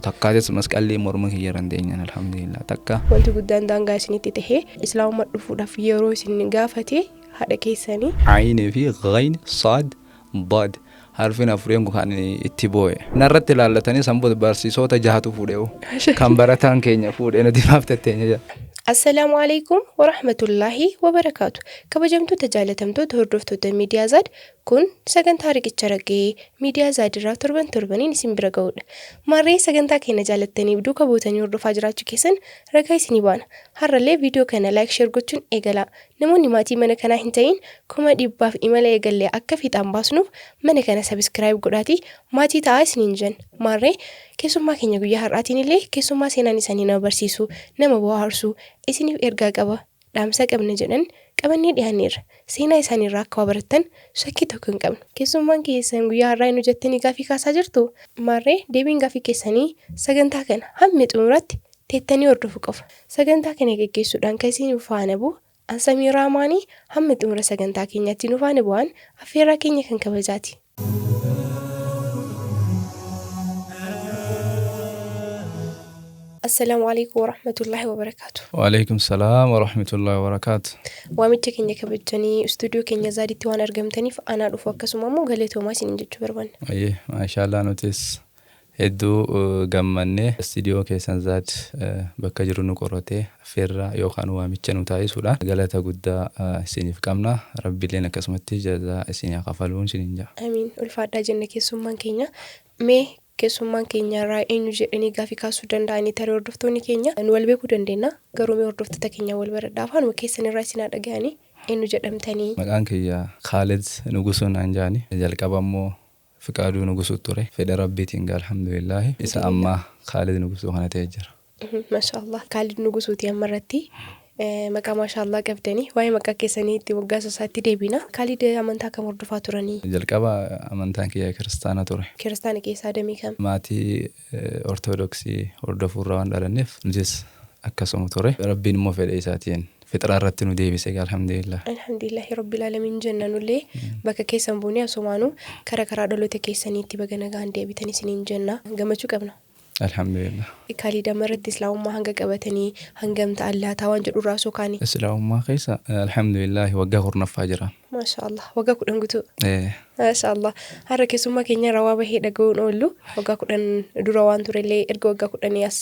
takkaatis masqalli morma kiyyaran deenyan alhamdulillah takka wanti guddaan daangaa isinitti tahee islaamummaa dhufuudhaaf yeroo isin gaafate haadha keessanii عين في غين صاد ضاد harfin afureen kan itti boo'e narratti ilaallatanii sanboota barsiisota jahatu fuudhee kan barataan keenya fuudhee nuti maaftatteenya. Assalamu alaikum wa rahmatullahi wa barakatuh. Kabajamtoota jaalatamtoota hordoftoota miidiyaa Zaad kun sagantaa riqicha ragee miidiyaa Zaad irraa torbaniin isin bira ga'udha. Marree sagantaa keenya jaalattaniif duuka buutanii hordofaa jiraachuu keessan ragaa isinii baana. Har'allee viidiyoo kana like share gochuun eegala. Namoonni maatii mana kanaa hin ta'in kuma dhibbaaf imala eegallee akka fiixaan baasnuuf mana kana subscribe godhaatii maatii ta'aa isiniin jenna. Marree keessummaa keenya guyyaa har'aatiin illee keessummaa seenaan isaanii nama barsiisu nama bohaarsu isiniif ergaa qaba dhaamsa qabna jedhan qabannee dhiyaanneerra seenaa isaaniirraa akka barattan shakkii tokko hin qabnu. Keessummaan keessan guyyaa har'aa inni jettanii gaafii kaasaa jirtu marree deebiin gaafii keessanii sagantaa kana hamma xumuraatti teettanii hordofu qofa. Sagantaa kana geggeessuudhaan kan isin faana bu'u Ansamii Raamaanii hamma xumura sagantaa keenyaatti nu faana bu'an affeerraa keenya kan kabajaati. السلام عليكم ورحمة الله وبركاته. وعليكم السلام ورحمة الله وبركاته. وامتى كنيا كبجتني استوديو كنيا زادي توان أرجمتني فأنا أفوق سمامو قالته ما سنجد بربان. أيه ما شاء الله نوتس هدو جمّني استوديو كيسان زاد بكجرونو كروتي فيرا يوخانو وامتى نوتاي سولا قالته قدا سنيف كامنا ربي لنا كسمتي جزاء سنيا قفلون سنينجا. آمين. والفاتحة جنة كيسومان كنيا مي keessummaan keenya irraa eenyu jedhanii gaafii kaasuu danda'anii tarii hordoftoonni keenya nu wal beekuu dandeenya garuu mee hordoftoota keenya wal baradhaa afaanuma keessan irraa isin dhaga'anii eenyu jedhamtanii. Maqaan kiyya Khalid Nugusuu naan jaani jalqaba immoo Fiqaaduu Nugusuu ture fedha rabbiitiin alhamdulillah isa amma Khalid Nugusuu kana ta'ee jira. Mashaallah Khalid Nugusuuti ammarratti maqaa maashaallah qabdanii waa'ee maqaa keessanii itti waggaa isaatti deebina. Khalid amantaa kam hordofaa turanii? Jalqaba amantaan kiyya kiristaana ture. Kiristaana keessaa damee kam? Maatii ortodoksii hordofuurraa waan dhalanneef nutis akkasuma ture. Rabbiin immoo fedha isaatiin fixraa irratti nu deebise alhamdulillah. Alhamdulillah rabbil alamin jennanullee bakka keessan buunee asumaanu karaa dhaloota keessaniitti baga nagaan deebitanii isiniin jenna gammachuu qabna. Alhamdulillah. Khalid amarratti islaamummaa hanga qabatanii hangamta Allah ta'aan jedhu raasoo kaani. Islaamummaa keessa alhamdulillah waggaa kurnaffaa jira. Mashaallah waggaa 10 guutuu. Mashaallah har'a keessummaa keenya rawaa bahee dhaga'uun oollu waggaa 10 dura waan turellee erga waggaa 10 as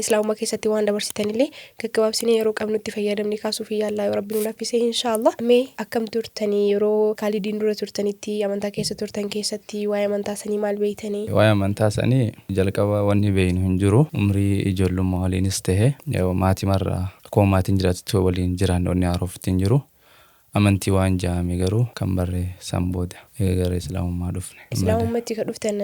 islaamummaa keessatti waan dabarsitanillee gaggabaabsinee yeroo qabnutti fayyadamni kaasuuf yaalaa yoo rabbiin laffisee inshallah. Mee akkam turtanii yeroo Khalidiin dura turtanitti amantaa keessa turtan keessatti waa'ee amantaa sanii maal beeytanii? Waa'ee amantaa sanii jalqaba wanni beeynu hin jiru umrii ijoollummaa waliinis ta'e maatii marraa akkuma maatiin jiraatu waliin jiraanne onni haarofti hin jiru. Amantii waan jaame garuu kan barree san booda gara islaamummaa dhufne. Islaamummaatti kan dhuftan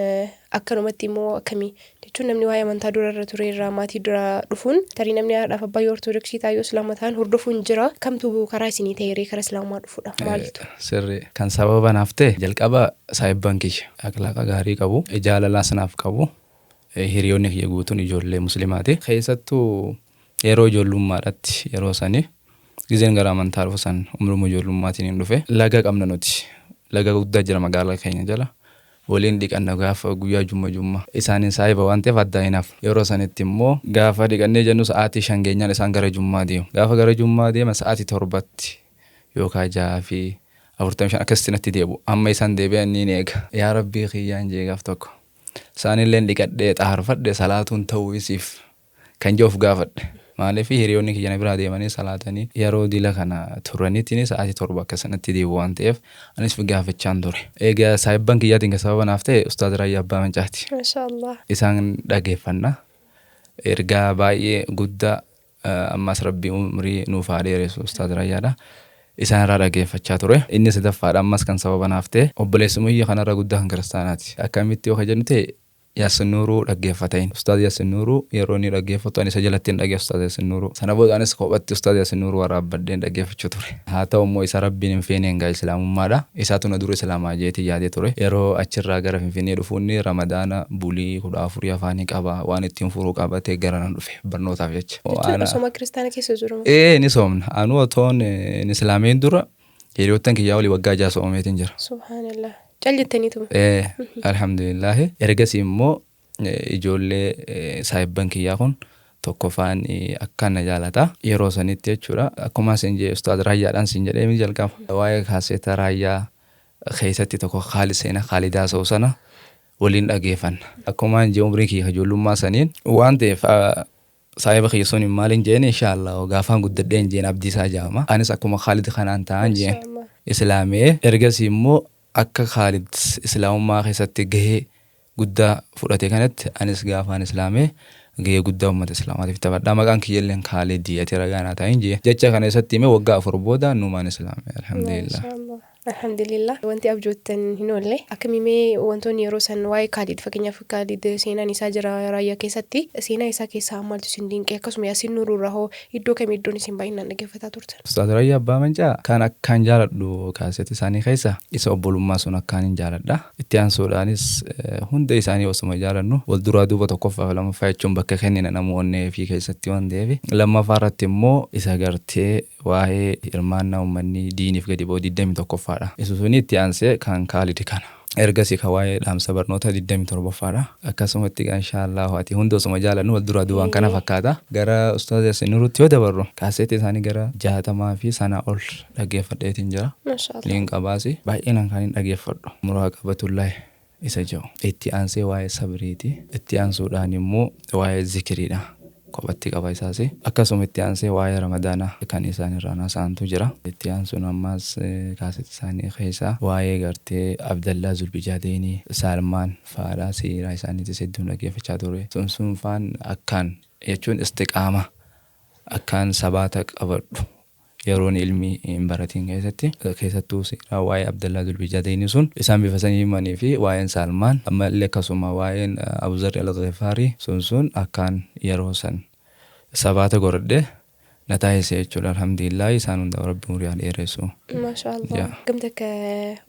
akkanumatti immoo akkamii jechuun namni waa'ee amantaa dura irra ture irraa maatii dura dhufuun tarii namni haadhaaf abbaa ortodoksii taayoo islaama ta'an hordofuun jira kamtu karaa isinii ta'ee karaa islaamummaa dhufuudha maaltu? Sirri kan sababa naaf ta'e jalqaba saayibban kiyya akhlaaqa gaarii qabu jaalalaas naaf qabu hiriyoonni kiyya guutuun ijoollee musliimaati keessattuu yeroo ijoollummaadhaatti yeroo sanii gizeen gara amantaa dhufu san umruma ijoollummaatti hin dhufe laga qabna nuti laga guddaa jira magaalaa keenya jala waliin dhiqanna gaafa guyyaa jumma isaanin saayiba waan ta'eef addaa hinaaf yeroo sanitti immoo gaafa dhiqannee jennu sa'aatii 5 geenyaan isaan gara jummaa deemu gaafa gara jummaa deema sa'aatii 7tti yookaan 6 fi 45 akkasitti deebu amma isaan deebi'an ni eega yaa rabbii kiyyaan jee gaaf tokko isaanillee dhiqadhee xaarfadhe salaatuun ta'uu isiif kan joof gaafadhe. Maaliif hiriyoonni kiyya biraa deemanii salaatanii yeroo dila kana turaniitiin sa'aatii 7 akkasatti deebi'u waan ta'eef anis gaafachaan ture. Egaa saayibban kiyyaatiin sababa naaf ta'e Ustaaz Raayyaa Abbaa Mancaati. Mashaallah. Isaan dhageeffanna. Ergaa baay'ee guddaa ammas rabbii umrii nuuf haa dheeressu Ustaaz Raayyaadha. Isaan irraa dhageeffachaa ture. Inni sadaffaadha ammas kan sababa naaf ta'e obboleessi muyya kanarra guddaa kan kiristaanaati. Akkamitti yoo jennu ta'e Yaasin Nuuruu dhaggeeffatain. Ustaaz Yaasin Nuuruu yeroo inni dhaggeeffatu ani isa jalatti dhaggeeffatu Ustaaz Yaasin Nuuruu. Sana booda anis kophatti Ustaaz Yaasin Nuuruu waraabadhee dhaggeeffachuu ture. Haa ta'u immoo isa rabbiin hin feene engaa islaamummaadha. Isaatu na dura islaamaa jeetii yaadee ture. Yeroo achirraa gara Finfinnee dhufuun Ramadaana bulii 14 afaanii qaba waan ittiin furuu qabatee gara nan dhufe barnootaaf jecha. Sooma kiristaana keessa jiru. Ni soomna. Anu otoon islaameen dura hiriyoottan kiyyaa walii waggaa 6 soomeetiin jira. Subhaanallah. Jaljettaniitu. Alhamdulillah. Ergasii immoo ijoollee saayibban kiyyaa kun tokkoffaan akkaan na jaalata yeroo sanitti jechuudha. Akkuma isin jee ustaaz raayyaadhaan isin jedhee mi jalqaba waa'ee kaaseeta raayyaa keessatti tokko Khaalid seenaa Khaalidaa Sow sana waliin dhageeffanna. Akkuma jee umrii kiyya ijoollummaa saniin waan ta'eef saayiba kiyya sun maaliin jeen inshaallah gaafaan guddadheen jeen Abdiisaa jedhama. Anis akkuma Khaalid kanaan ta'an jeen islaamee ergasii immoo akka Khaalid islaamummaa keessatti gahee guddaa fudhate kanatti anis gaafaan islaamee gahee guddaa uummata islaamaatiif taphadhaa. Maqaan kiyyalleen Khaalid ati ragaanaa ta'in jee jecha kana keessatti himee waggaa 4 booda nuumaan islaamee alhamdulillah. Alhamdulillah wanti abjoottan hin oolle akkamimee wantoonni yeroo san waa'ee Khaalid fakkeenyaaf Khaalid seenaan isaa jira raayyaa keessatti seenaa isaa keessaa maaltu isin dinqee akkasuma Yaasiin Nuururraa hoo iddoo kamii iddoon isin baay'inaan dhaggeeffataa turtan? Ustaaz Raayyaa Abbaa Mancaa kan akkaan jaaladhu kaasetii isaanii keessa isa obbolummaa sun akkaan hin jaaladha. Itti aansuudhaanis hunda isaanii osuma jaalannu wal duraa duuba tokkoffaa lammaffaa jechuun bakka kennina namoonni fi keessatti waan ta'eef lammaffaa irratti immoo isa gartee waa'ee hirmaannaa uummanni diiniif gadi ba'u 21 isu suni itti aansee kan Khaalid kana ergasii ka waa'ee dhaamsa barnoota 27ffaadha. Akkasumatti inshaallah ati hunda osuma jaalannu wal duraa duubaan kana fakkaata. Gara ustaaz Yaasiin Nuurutti yoo dabarru kaasetii isaanii gara 60 fi sanaa ol dhaggeeffadheetiin jira. Liin qabaasi baay'inaan kan hin dhaggeeffadhu. Muraaqabatullaahi isa jedhu itti aansee waa'ee sabriiti. Itti aansuudhaan immoo waa'ee zikiriidha. Kophatti qaba isaasi akkasuma itti aansee waa'ee ramadaanaa kan isaan irraa naasaantu jira. Itti aansuun ammas kaasetii isaanii keessaa waa'ee gartee Abdallaa Zulbijaadeeni Salmaan faadhaa siiraa isaaniitis hedduun dhaggeeffachaa ture. Sun faan akkaan jechuun istiqaama akkaan sabaata qabadhu yeroon ilmi hin baratiin keessattuu siiraa waa'ee Abdallaa Zulbijaadeeni sun isaan bifa sanii himanii fi waa'een Salmaan ammallee akkasuma waa'een Abu Zarri Al-Ghifaarii sun akkaan yeroo san sabaata godhadhe na taasise jechuudha. Alhamdulillah isaan hunda rabbi umurii dheeressu. Maashaallah. Gamta akka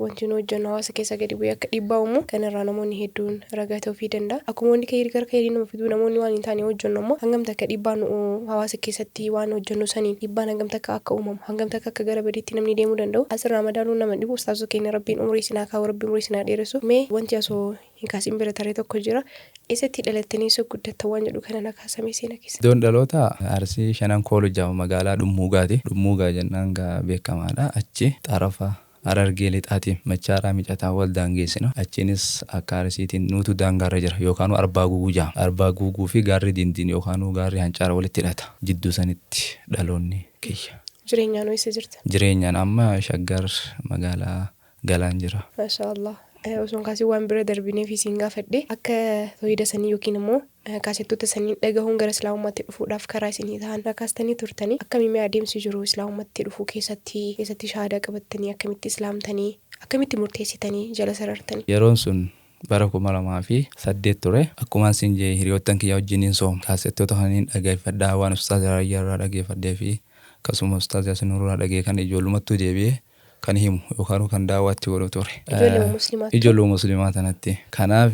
wanti nu hojjennu hawaasa keessa gadi bu'ee akka dhiibbaa uumu kanarraa namoonni hedduun ragaa ta'uu danda'a. Akkuma wanti gara keerii nama fiduu namoonni waan hin taane hojjennu immoo hangamta akka dhiibbaa nu hawaasa keessatti waan hojjennu saniin dhiibbaan hangamta akka uumamu hangamta akka gara badiitti namni deemuu danda'u. Asirraa madaaluun nama dhibu ustaazoo keenya rabbiin umurii sinaa kaa'u rabbiin umurii sinaa dheeressu. Mee wanti asoo hin kaasin bira taree tokko jira. Eessatti dhalattanii isa guddattan waan jedhu kana na kaasamee seenaa keessa. Iddoon dhaloota Arsii Shanan Kooluu jedhama magaalaa Dhummuugaati. Dhummuugaa jennaan beekamaadha. Achi xarafa Harargee lixaatiin Machaaraa Micataa wal daangeessina. Achiinis akka Arsiitiin nuutu daangaarra jira yookaan Arbaa Guuguu jedhama. Arbaa Guuguu fi gaarri Dindiin yookaan gaarri Hancaara walitti hidhata. Jidduu sanitti dhaloonni kiyya. Jireenyaan eessa jirta? Jireenyaan amma Shaggar magaalaa Galaan jira. Maashaallah. Osoon kaasii waan bira darbinee fi siin gaafadhe akka fayyada sanii yookiin immoo kaasettoota sanii dhagahuun gara islaamummaatti dhufuudhaaf karaa isinii ta'an kaastanii turtanii akkamitti adeemsi jiru islaamummaatti dhufuu keessatti shahaadaa qabattanii akkamitti islaamtanii akkamitti murteessitanii jala sarartanii. Yeroon sun bara 2008 ture. Akkuma siin jee hiriyoottan kiyya wajjiniin soom kaasettoota kanneen dhageeffadhaa waan ustaaz Raayyaa irraa dhageeffadhee fi akkasuma ustaaz Yaasiin Nuururraa dhagee kan ijoollumattuu deebi'ee kan himu yookaan kan daawwaatti godhu ture. Ijoollee musliimaa tanatti. Kanaaf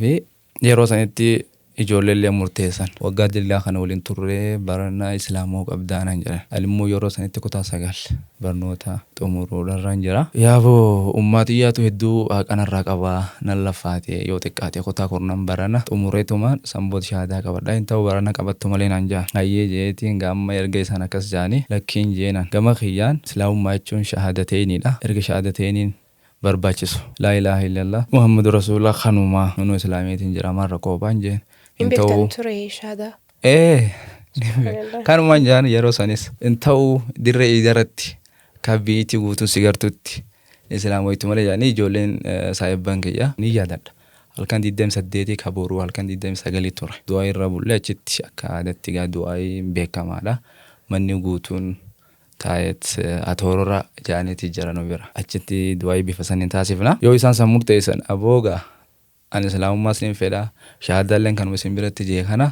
yeroo sanitti ijoolleellee murteessan waggaa dillaa kana waliin turree barannaa islaamoo qabdaanan jedhan. Alimmoo yeroo sanitti kutaa 9 barnoota xumuruudhaan jira. Yaaboo ummaatiyyaatu hedduu kanarraa qabaa nan laffaate yoo xiqqaate kutaa 10 barana xumureetumaan sanboota shahaadaa qabadha. Hin ta'u barana qabattu malee nan jaa. Hayyee jeetiin gamma erga isaan akkas jaanii lakkiin jeenan gama kiyyaan islaamummaa jechuun shahaadateeniidha. Erga shahaadateeniin barbaachisu laa ilaaha illallah Muhammadu Rasulullah kanumaa nunu islaamiitiin jira marra qoobaan jeen. Hin beektan ture shahaadaa. Kanumaan jaan yeroo sanis hin ta'u dirree ijaarratti kabbiitti guutuun sigartutti islaamoitu malee jaanii ijoolleen saayibban kiyya ni yaadadha. Halkan 28 kabooruu halkan 29 ture. Du'aa irra bullee achitti akka aadaatti du'aa beekamaadha. Manni guutuun taayet atoorora jaaniitti jiran bira. Achitti du'aa bifa saniin taasifna. Yoo isaan san murteessan aboogaa ani islaamummaa isin fedha shahaadaalleen kan isin biratti jee kana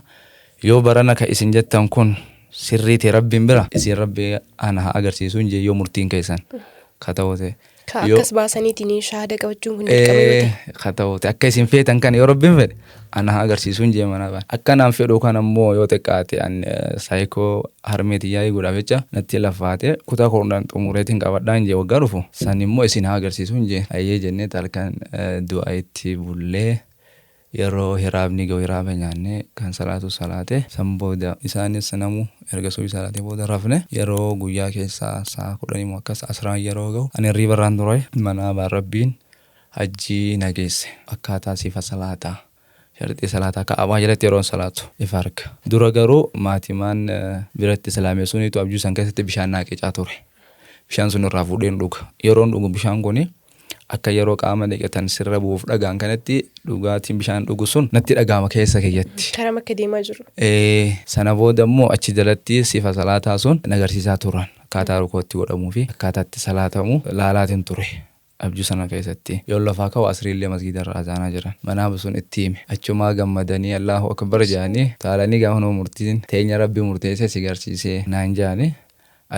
yoo barana ka isin jettan kun sirriitii rabbiin bira isin rabbi ana haa agarsiisuun jee yoo murtiin keessan kata'oote. Akkas baasaniitiin shahaada qabachuun kun dirqama yoo ta'e. Kata'oote akka isin feetan kan yoo rabbiin fedhe ana haa agarsiisuun jee mana baan. Akka naan fedhu kan ammoo yoo xiqqaate saayikoo harmeetii yaa'ii godhaaf jecha natti laffaate kutaa 10 xumureetiin qabadhaan jee waggaa dhufu san immoo isin haa agarsiisuun jee hayyee jennee halkan du'aa itti bullee yeroo hiraabni ga'u hiraaba nyaannee kan salaatu salaate san booda isaanis namu erga subii salaatee booda rafne yeroo guyyaa keessaa sa'a 10 akkas asraan yeroo ga'u ani riibarraan ture mana abaan rabbiin hajjii nageesse akkaataa sifa salaataa sharxii salaataa ka'abaa jalatti yeroon salaatu ifa arga. Dura garuu maatimaan biratti islaamessuunitu abjuu san keessatti bishaan naaqecaa ture. Bishaan sun irraa fuudheen dhuga. Yeroon dhugu bishaan kuni akka yeroo qaama dhiqatan sirra bu'uuf dhagaan kanatti dhugaatiin bishaan dhugu sun natti dhagaama keessa keeyyatti. Karaa akka deemaa jiru. Sana booda immoo achi jalatti sifa salaataa sun nagarsiisaa turan. Akkaataa rukootti godhamuu fi akkaataatti salaatamu laalaatiin ture. Abjuu sana keessatti yoo lafaa ka'u asriillee masgiida irraa azaanaa jiran manaaf sun itti hime achumaa gammadanii Allahu akbar jedhanii taalanii gaafa murtiin teenya rabbi murteessee si garsiisee naan jedhanii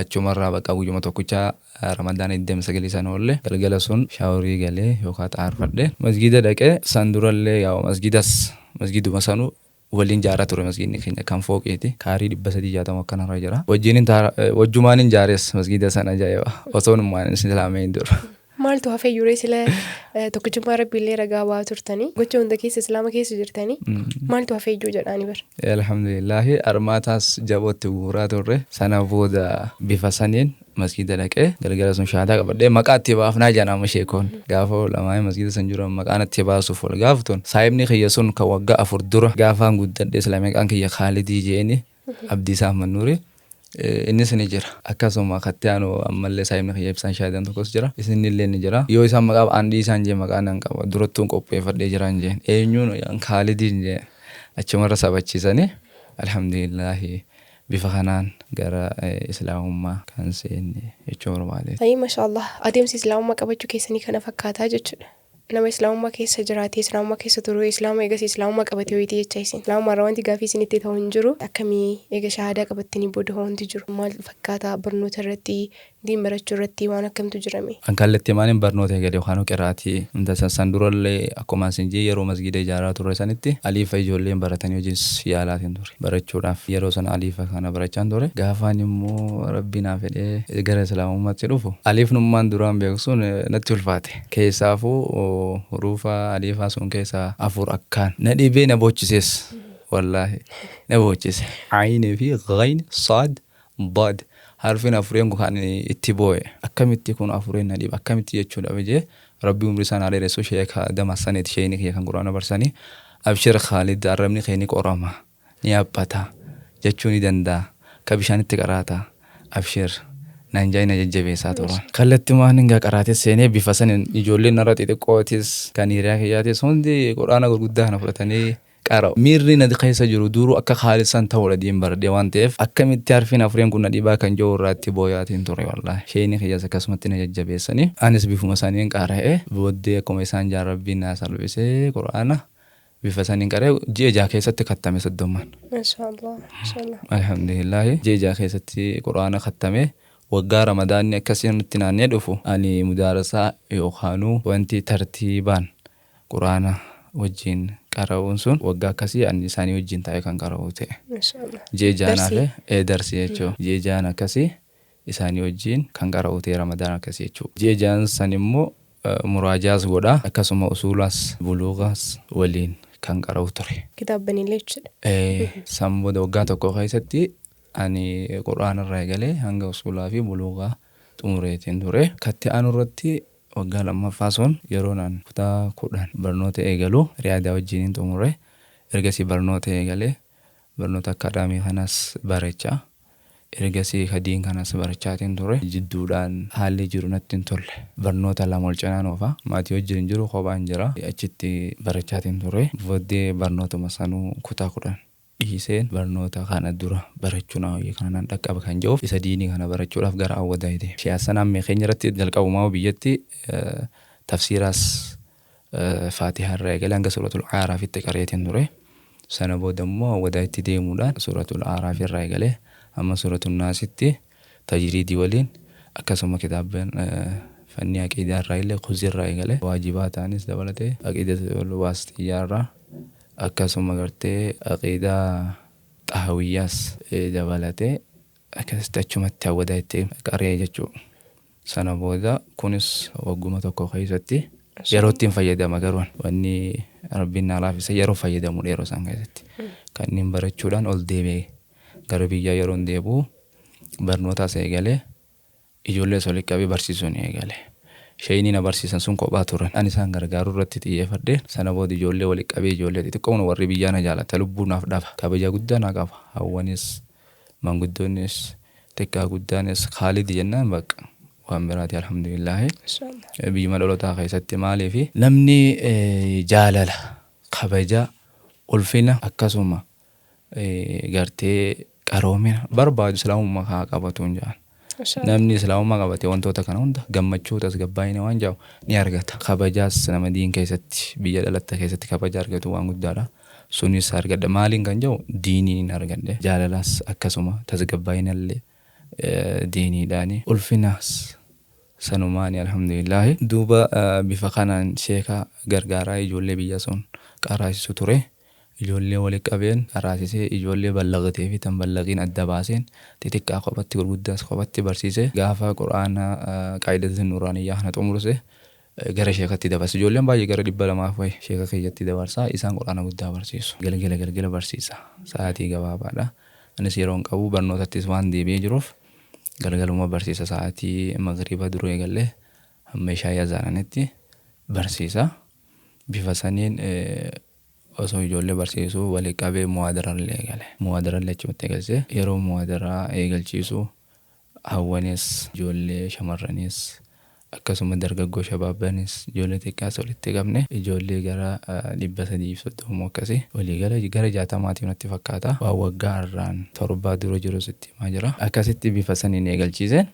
achumarraa baqa guyyuma tokkichaa Ramadaan 29 sana oolle galgala sun shaaworii galee yookaan xaarfadhe masgiida dhaqee san durallee yaa masgiiduma sanu waliin jaaraa ture masgiidni keenya kan fooqeeti kaarii 360 akkanarra jira wajjumaan hin jaares masgiida sana ajaa'iba osoo nummaan islaamee hin dura. Maaltu hafee yuree sila tokkichummaa rabbiillee ragaa ba'aa turtanii gocha hunda keessa islaama keessa jirtanii maaltu hafee iyyuu jedhaanii bara. Alhamdulillahi armaataas jabootti guuraa turre sana booda bifa saniin masgiida dhaqee galgala sun shahaadaa qabadhee maqaa itti baafnaa jedhama sheekoon gaafa lamaa masgiida san jiran maqaan itti baasuuf ol gaaftuun saayibni kiyya sun kan waggaa 4 dura gaafaan guddadhee sila maqaan kiyya Khaalidii jeeni Abdiisaa Mannuuri. Innis ni jira akkasuma kattiyaanoo ammallee saayibni kiyya ibsaan shaayidan tokkos jira isinillee ni jira yoo isaan maqaa aandii isaan jee maqaa nan qaba durattuun qopheeffadhee jiran jeen eenyuun Khaalidiin jee achumarra sabachiisanii alhamdulillahi bifa kanaan gara islaamummaa kan seenne jechuu barbaade. Ayyi mashaallah adeemsi islaamummaa qabachuu keessanii kana fakkaataa jechuudha. Nama islaamummaa keessa jiraatee islaamummaa keessa turuu islaama eegas islaamummaa qabatee ho'itii jecha isin islaamummaa irraa wanti gaafii isinitti ta'u hin jiru akkamii eega shahaadaa qabattanii booda wanti jiru maal fakkaataa barnoota irratti diin barachuu irratti waan akkamtu jirame. An kallattii maaliin barnoota eegale yookaan qiraatii inta san durallee akkuma isin jee yeroo masgiida ijaaraa turre sanitti aliifa ijoolleen baratanii hojiis yaalaatiin ture barachuudhaaf yeroo sana aliifa kana barachaan ture gaafaan immoo rabbi naa fedhee gara islaamummaatti dhufu aliifnummaan duraan beeksuun natti ulfaate keessaafuu hurufa aliifaa sun keessaa 4 akkaan na dhibee na bochisees wallahi na bochise ayni fi ghayn sad dad harfin afureen kan itti boo'e akkamitti kun afureen na dhiba akkamitti jechuudha bejee rabbi umri sana dheeressu sheeka damassaneeti sheeyni kiyya kan quraana barsanii abshir Khaalid arrabni keeni qorama ni abbata jechuu ni danda'a ka bishaanitti qaraata abshir nan jaayina jajjabeessaa turan. Kallattumaan hinga qaraatee seenee bifa sanin ijoolleen narra xixiqqootis kan hiriyaa kiyyaatis hundi quraana gurguddaa kana fudhatanii qara. Miirri na keessa jiru duruu akka Khaalid san ta'uudha diin bardee waan ta'eef akkamitti harfiin afureen kun na dhibaa kan jiru irraatti booyaatiin ture wallahi. Sheeyni kiyyaas akkasumatti na jajjabeessanii anis bifuma saniin qara'ee booddee akkuma isaan jaarrabbiin na salphisee quraana bifa saniin qara'ee ji'a jaha keessatti kattame 30. Mashaallah. Alhamdulillahi ji'a jaha keessatti quraana kattame. Waggaa Ramadaanni akkasiin itti naannee dhufu ani mudaarasaa yookaanuu wanti tartiibaan quraana wajjin qara'uun sun waggaa akkasii ani isaanii wajjin taa'ee kan qara'u ta'e. Jeejaan darsi jechuudha. Jeejaan akkasii isaanii wajjin kan qara'u ta'e Ramadaan akkasii jechuudha. Jeejaan san immoo muraajaas godha akkasuma usuulaas buluugaas waliin kan qara'u ture. Kitaabbanillee jechuudha. San booda waggaa tokko keessatti ani quraana irraa eegalee hanga usulaa fi buluugaa xumureetiin ture. Katti aanu irratti waggaa lammaffaa sun yeroo naan kutaa 10 barnoota eegalu riyaadaa wajjiniin xumure ergasii barnoota eegalee barnoota akaadaamii kanas barachaa ergasii hadiin kanas barachaatiin ture jidduudhaan haalli jiru natti hin tolle barnoota lama ol cinaan oofa maatii wajjin jiru kophaan jira achitti barachaatiin ture booddee barnootuma sanuu kutaa 10 dhiiseen barnoota kana dura barachuun hawwii kanaan dhaqqaba kan jiruuf isa diinii kana barachuudhaaf gara awwadaa hidhe. Siyaasaan ammee keenya irratti jalqabumaa biyyatti tafsiiraas Faatihaa irraa eegalee hanga suuratul Aaraafitti qareetiin ture. Sana booda immoo awwadaa itti deemuudhaan suuratul Aaraaf irraa eegalee amma suuratul Naasitti tajriidii waliin akkasuma kitaabban fanni aqiidaa irraa illee Khuzii irraa eegalee waajibaa ta'anis dabalatee aqiidatul waasitiyyaa irraa akkasuma gartee aqiidaa xahawiyyaas dabalatee akkasitti achumatti awwadaa itti qaree jechuudha. Sana booda kunis wagguma tokko keessatti yeroo ittiin fayyadama garuu wanni rabbiin naa laafisa yeroo fayyadamu yeroo isaan keessatti kanneen barachuudhaan ol deebi'ee gara biyyaa yeroo deebi'u barnootaas eegalee ijoollee solii qabee barsiisuun eegalee. Shayinii na barsiisan sun kophaa turan. Ani isaan gargaaruu irratti xiyyeeffadheen sana booda ijoollee walii qabee ijoollee xixiqqoon warri biyyaa na jaalata lubbuunaaf dhafa. Kabaja guddaa na qaba. Hawwanis manguddoonnis xiqqaa guddaanis Khaalid jennaan bakka waan biraati alhamdulillah. Biyya dhalotaa keessatti maaliif namni jaalala kabaja ulfina akkasuma gartee qaroomina barbaadu islaamummaa haa qabatuun jaan. Namni islaamummaa qabatee wantoota kana hunda gammachuu tasgabbaa'ina waan jaa'u ni argata. Kabajaas nama diin keessatti biyya dhalatta keessatti kabaja argatu waan guddaadha. Sunis argadha maaliin kan jaa'u diiniin argadhe jaalalaas akkasuma tasgabbaa'ina illee diiniidhaani ulfinaas sanumaani alhamdulillah. Duuba bifa kanaan sheeka gargaaraa ijoollee biyya sun qaraasisu ture. Ijoollee walii qabeen qaraasisee ijoollee ballaqatee fi tan ballaqiin adda baaseen xixiqqaa qophatti gurguddaas qophatti barsiise gaafa quraana qaayidatin nuraaniyyaa kana xumurse gara sheekatti dabarsa. Ijoolleen baay'ee gara 200 wayi sheeka keeyyatti dabarsaa isaan quraana guddaa barsiisu. Galgala barsiisa sa'aatii gabaabaadha. Anis yeroon qabu barnootattis waan deebi'ee jiruuf galgaluma barsiisa sa'aatii magriba duree galee hamma ishaa yazaananitti barsiisa. Bifa saniin osoo ijoollee barsiisuu walii qabee muhaadarallee eegale. Muhaadarallee achumatti eegalse yeroo muhaadaraa eegalchiisu hawwanis ijoollee shamarranis akkasuma dargaggoo shabaabanis ijoollee xiqqaas walitti qabne ijoollee gara 330 akkasii walii gara 60 natti fakkaata. Waa waggaa irraan 7 dura jiru sitti himaa jira. Akkasitti bifa saniin eegalchiiseen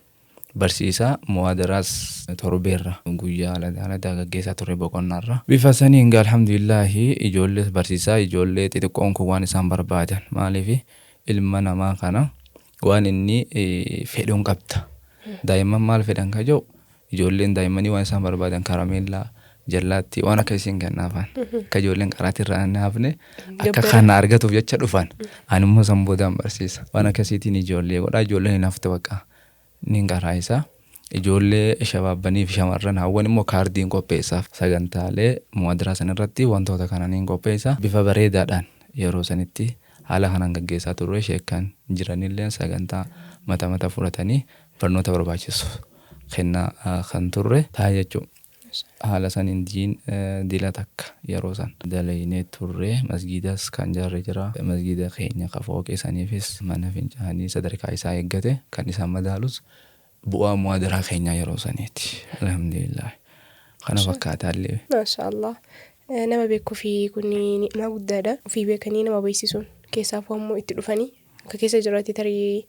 barsiisaa muhaadaraas torbeerra guyyaa alaa gaggeessaa ture boqonnaarra. Bifa saniin alhamdulillah ijoollee barsiisaa ijoollee xixiqqoon kun waan isaan barbaadan maaliif ilma namaa kana waan inni fedhuun qabda. Daa'imman maal fedhan ka jiru ijoolleen daa'immanii waan isaan barbaadan karameellaa jallaatti waan akka isiin kennaafan akka ijoolleen qaraatti irraa naafne akka kana argatuuf jecha dhufan animmoo san boodaan barsiisa waan akkasiitiin ijoollee godhaa ijoolleen hin hafte bakka nin qaraayisa ijoollee shabaabanii fi shamarran hawwan immoo kaardiin qopheessaaf sagantaalee muhadaraa san irratti wantoota kana nin qopheessa bifa bareedaadhaan yeroo sanitti haala kanaan gaggeessaa turre sheekan jiranillee sagantaa mata fudhatanii barnoota barbaachisu kennaa kan turre taa jechuudha. Haala saniin diila takka yeroo san dalaynee turre masgiidas kan jaarre jira. Masgiida keenya qafooqee saniifis mana fincaanii sadarkaa isaa eeggate kan isaan madaalus bu'aa muhadaraa keenyaa yeroo saniiti. Alhamdulillah. Kana fakkaataallee. Maashaallah. Nama beekuu fi kunni ni'maa guddaadha. Ofii beekanii nama beeksisuun keessaafuu ammoo itti dhufanii akka keessa jiraatti tarii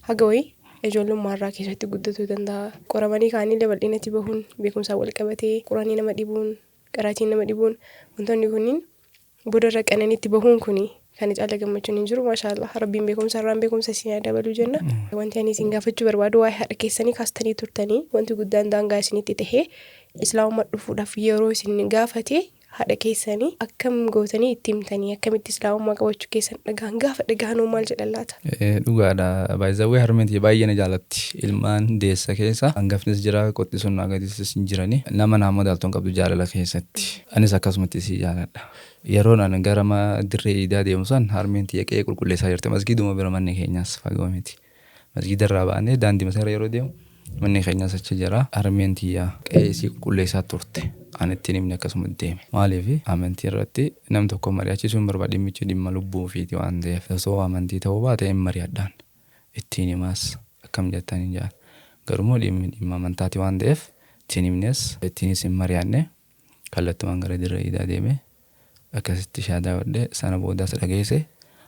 haga wayii ijoollummaa irraa keessatti guddatuu danda'a. Qoramanii kaanillee bal'inatti bahuun beekumsaa wal qabatee quraanii nama dhibuun qaraatiin nama dhibuun wantoonni kunniin boodarra qananitti bahuun kuni kan caala gammachuun hin jiru. Maashaallah rabbiin beekumsa irraan beekumsa isin dabaluu jenna. Wanti ani isin gaafachuu barbaadu waa'ee haadha keessanii kaastanii turtanii wanti guddaan daangaa isinitti tahee islaamummaa dhufuudhaaf yeroo isin gaafate haadha keessanii akkam gootanii itti himtanii akkamitti islaamummaa qabachuu keessan dhagaan gaafa dhagaanuu maal jedhan laata? Dhugaadha. Baay'ee harmeentii baay'ee na jaalatti. Ilmaan deessa keessa hangafnis jira qottisuun nagatis hin jirani. Nama naammoo daaltoon qabdu jaalala keessatti. Anis akkasumatti si jaaladha. Yeroo naan gara dirree iidaa deemu san harmeentii qe'ee qulqulleessaa jirti. Masgiiduma bira manni keenyaas fagoo miti. Masgiida irraa baanee daandii maseera yeroo deemu manni keenyaas achi jira. Harmeentii qe'ee isii qulqulleessaa turte. Ani ittiin himne akkasuma deeme. Maaliif amantii irratti nam tokko mari'achiisuun barbaade dhimmichi dhimma lubbuu ofiiti waan ta'eef osoo amantii ta'uu baate hin mari'adhaan ittiin himaas akkam jettan hin jaan. Garuu dhimma amantaati waan ta'eef ittiin himnes ittiinis hin mari'anne kallattumaan gara dirree iidaa deeme akkasitti shaadaa wadde sana boodaas dhageesse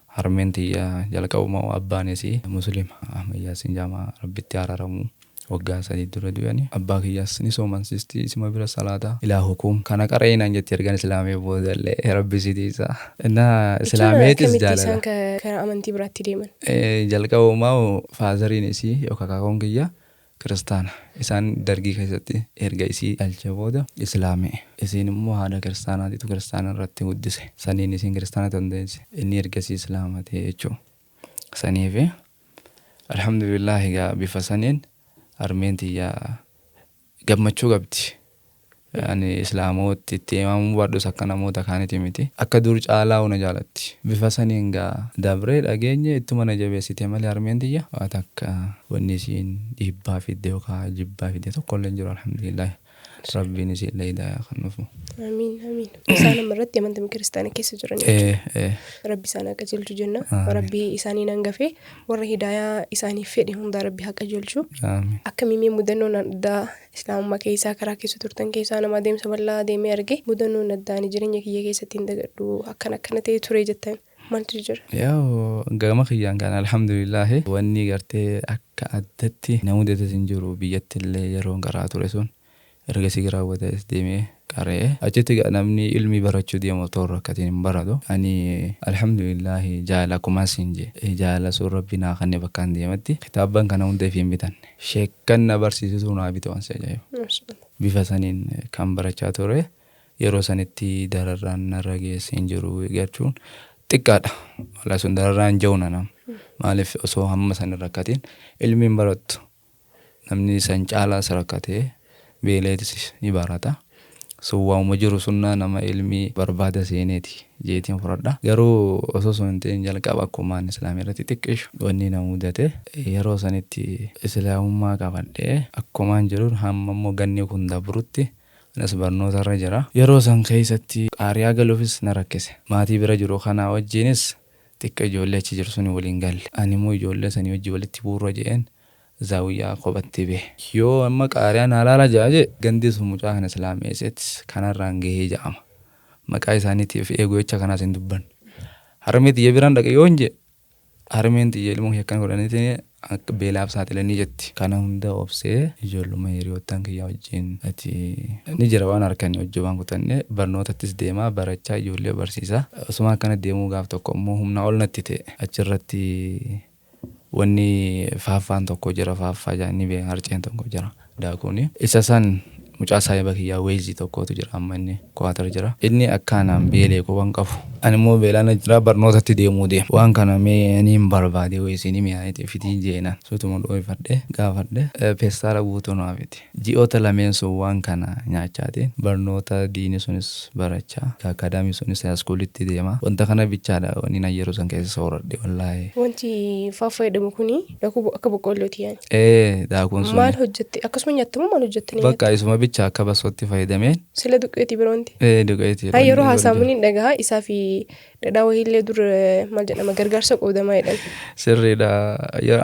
harmeentii jalqabumaa abbaanis muslima ammayyaasiin jaamaa rabbitti araaramu. Waggaa 3 dura du'anii abbaa kiyyaas ni soomansiisti isima bira salaataa ilaa hukum kana qara'inaan jetti ergan islaamee boodallee rabbi sitiisa innaa islaameetis jaalala kan amantii biraatti deeman jalqabumaa faazariin isii yookaan kaakaawwan kiyya kiristaana isaan dargii keessatti erga isii dhalche booda islaamee isiin immoo haadha kiristaanaatitu kiristaana irratti guddise saniin isiin kiristaana tandeesse inni ergasii islaamatee jechuudha saniifi alhamdulillah bifa saniin harmeentii gammachuu qabdi Ani islaamooti itti himamu baadhus akka namoota kaaniiti miti. Akka dur caalaa una jaalatti. Bifa saniin gaa dabree dhageenye ittuma na jabeessite malee harmeen tiyya. Waan akka wanni isiin dhiibbaa fidde yookaan jibbaa fidde tokkollee hin jiru alhamdulillah. Rabbiin isiillee hidaayaa kan nuufu. Amiin amiin. Isaan amarratti amantii kiristaana keessa jiran. Rabbi isaan akka qajeelchu jenna. Rabbi isaanii hangafee warra hidaayaa isaaniif fedhe hunda Rabbi haa qajeelchu. Akka mimii mudannoon addaa islaamummaa keessaa karaa keessa turtan keessaa nama adeemsa bal'aa deemee arge mudannoon addaa ani jireenya kiyya keessatti hin dagadhu akkana ta'e ture jettan. Maaltu jira? Yaa gama kiyyaan kan alhamdulillah wanni gartee akka addatti namoota hin jiru biyyatti illee yeroo garaa ture sun erga sigiraa wadaas deemee qaree achitti namni ilmi barachuu deemu toora akkatiin hin baratu ani alhamdulillah jaala kumaa sinje jaala sun rabbi naa kanne bakka hin deematti kitaabban kana hunda fi hin bitanne sheekkan na barsiisituu naa bite waan sajaa'ibu bifa saniin kan barachaa ture yeroo sanitti dararraan narra geesse hin jiru jechuun xiqqaadha. Wala sun dararraan jawna nam. Maaliif osoo hamma san rakkatiin ilmi hin barattu. Namni san caalaa rakkatee beeleetis ni barata. So waanuma jiru sunnaa nama ilmi barbaada seeneeti jeetiin fudhadha. Garuu osoo sun hin ta'in jalqaba akkumaan islaamii irratti xiqqeessu. Wanni na mudate yeroo sanitti islaamummaa qabadhee akkumaan jiru hamma immoo ganni kun dabrutti Nas barnoota irra jira. Yeroo san keessatti qaariyaa galuufis na rakkise. Maatii bira jiru kana wajjinis xiqqaa ijoollee achi jiru suni waliin galle. Ani immoo ijoollee sanii wajji walitti buurra jedheen zaawiyyaa qophatti bee. Yoo amma qaariyaan halaala jaaje gandi sun mucaa kana islaameessetti kanarraan gahee ja'ama. Maqaa isaaniitiif eeguu jecha kanaas hin dubban. Harmee xiyya biraan dhaqe yoo hin jedhe harmeen xiyya ilmoo yakkan godhaniitiin akka beelaaf saaxilanii jetti. Kana hunda obsee ijoolluma hiriyoottan kiyyaa wajjin ni jira waan harkanii hojii waan kutanne barnootattis deemaa barachaa ijoollee barsiisaa. Osuma akkana deemuu gaaf tokko immoo humna ol natti ta'e achirratti wanni faaffaan tokko jira faaffaa jaanni bee harceen tokko jira daakuuni. Isa san mucaa saayiba kiyyaa weezii tokkotu jira amma inni kuwaatar jira. Inni akkaanaan beelee quban qabu. Ani immoo beelaan jira barnootatti deemuu deema. Waan kana mee ani hin barbaade weesii ni mi'aayite fitii jeenan. Sutuma dhoofadhe gaafadhe peestaala guutuu naa fiti. Ji'oota lameen sun waan kana nyaachaatiin barnoota diini sunis barachaa akaadaamii sunis haaskuulitti deema. Wanta kana bichaadha wanni na yeroo san keessa sooradhe wallaahi. Wanti fayyadamu kuni akka boqqoollooti yaani. Daakuun sun. Maal hojjette? Akkasuma nyaattamu maal hojjettanii? Bakka isuma bichaa akka basootti fayyadameen. Sila duqqeetii biroonti. Duqqeetii. Yeroo haasaamuun hin dhagahaa isaa fi dhadhaa wahiillee dur maal jedhama gargaarsa qoodamaa jedhan. Sirriidha.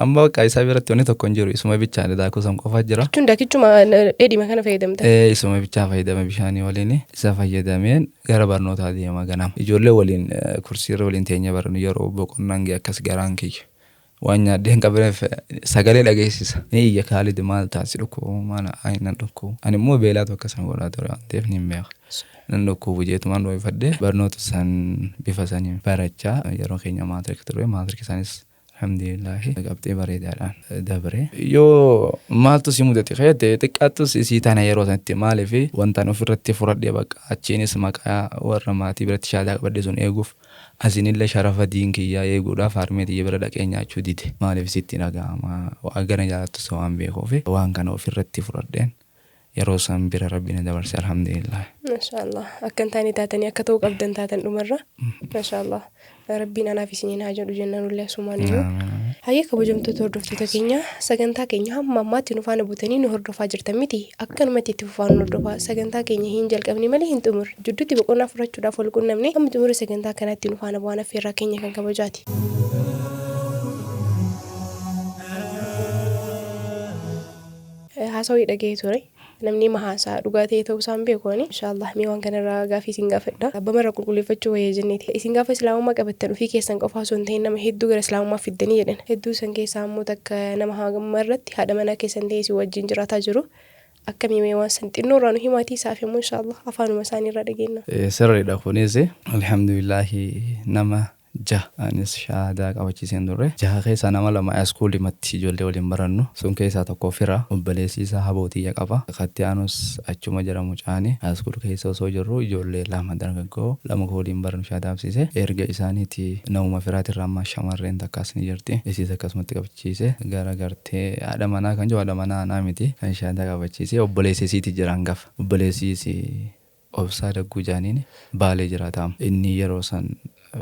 Amma bakka isaa biratti wanni tokko hin jiru isuma bichaadha daakuu san qofa jira. Jechuun daakichuma dheedhima kana fayyadamta. Isuma bichaa fayyadama bishaanii waliin isa fayyadameen gara barnootaa deema ganama. Ijoollee waliin kursiirra waliin teenya barnu yeroo boqonnaan gee akkas garaan kiyya. Waan nyaadheen qabeef sagalee dhageessisa. Ni iyya Kaalid maal taasisi dhukkuu maana ayinan dhukkuu. Ani immoo beelaatu akkasuma godhaa ture waan ta'eef ni beeka. Nan dhukkuu bujeetumaan dhoofadhe barnoota san bifa sanii barachaa yeroo keenya maatirika ture maatirika isaanis alhamdulillah qabxee bareedaadhaan dabre. Yoo maaltu si mudate fayyadde xiqqaattus isii tana yeroo sanatti maaliif wantaan ofirratti fudhadhee bakka achiinis maqaa warra maatii biratti shaadaa qabadhe sun eeguuf asinillee sharafa diin kiyyaa eeguudhaaf harmee xiyya bira dhaqee nyaachuu dide maaliif sitti dhaga'ama waan gana jaalattus waan beekuuf waan kana ofirratti fudhadheen yeroo san bira rabbiin dabarse alhamdulillah. Mashaallah akkan taane taatanii akka ta'uu qabdan taatan dhumarra. Mashaallah rabbiin anaaf isiniin haa jedhu jennaan ullee asumaan iyyuu. Hayyee kabajamtoota hordoftoota keenya sagantaa keenya hamma ammaatti nu faana buutanii nu hordofaa jirtan miti akkanumatti itti fufaa nu hordofaa sagantaa keenya hin jalqabne malee hin xumurre jidduutti boqonnaa fudhachuudhaaf wal qunnamne hamma xumura sagantaa kanaatti nu faana bu'aan affeerraa keenya kan kabajaati. Haasawii dhaga'ee ture. Namni mahaasaa dhugaatii ta'uu isaan beekoni inshallah mee waan kanarraa gaafii isin gaafadha abbamarra qulqulleeffachuu wayya jenneeti isin gaafa islaamummaa qabattan ofii keessan qofaa osoo hin ta'in nama hedduu gara islaamummaa fiddanii jedhan hedduu san keessaa immoo takka nama hagamma irratti haadha manaa keessan ta'e isin wajjin jiraataa jiru akkamii mee waan san xinnoo irraa nu himaatii isaaf immoo inshallah afaanuma isaanii irraa dhageenya. Sirriidha kunis alhamdulillah nama jaha anis shahaadaa qabachiiseen turre. Jaha keessaa nama lama iskuulimatti ijoollee waliin barannu. Sun keessaa tokko fira obboleessi isaa habootiyya qaba. Katti aanus achuma jira mucaani. Iskuul keessa osoo jirru ijoollee lama dargaggoo lama waliin barannu shahaadaa qabsiise. Erga isaaniiti namuma firaatirraa amma shamarreen takkaas ni jirti. Isiis akkasumatti qabachiise. Gara gartee haadha manaa kan jiru haadha manaa anaa miti kan shahaadaa qabachiise. Obboleessi isiiti jira hangafa. Obboleessi Obsaa Dagguu jaaniin Baalee jiraata. Inni yeroo san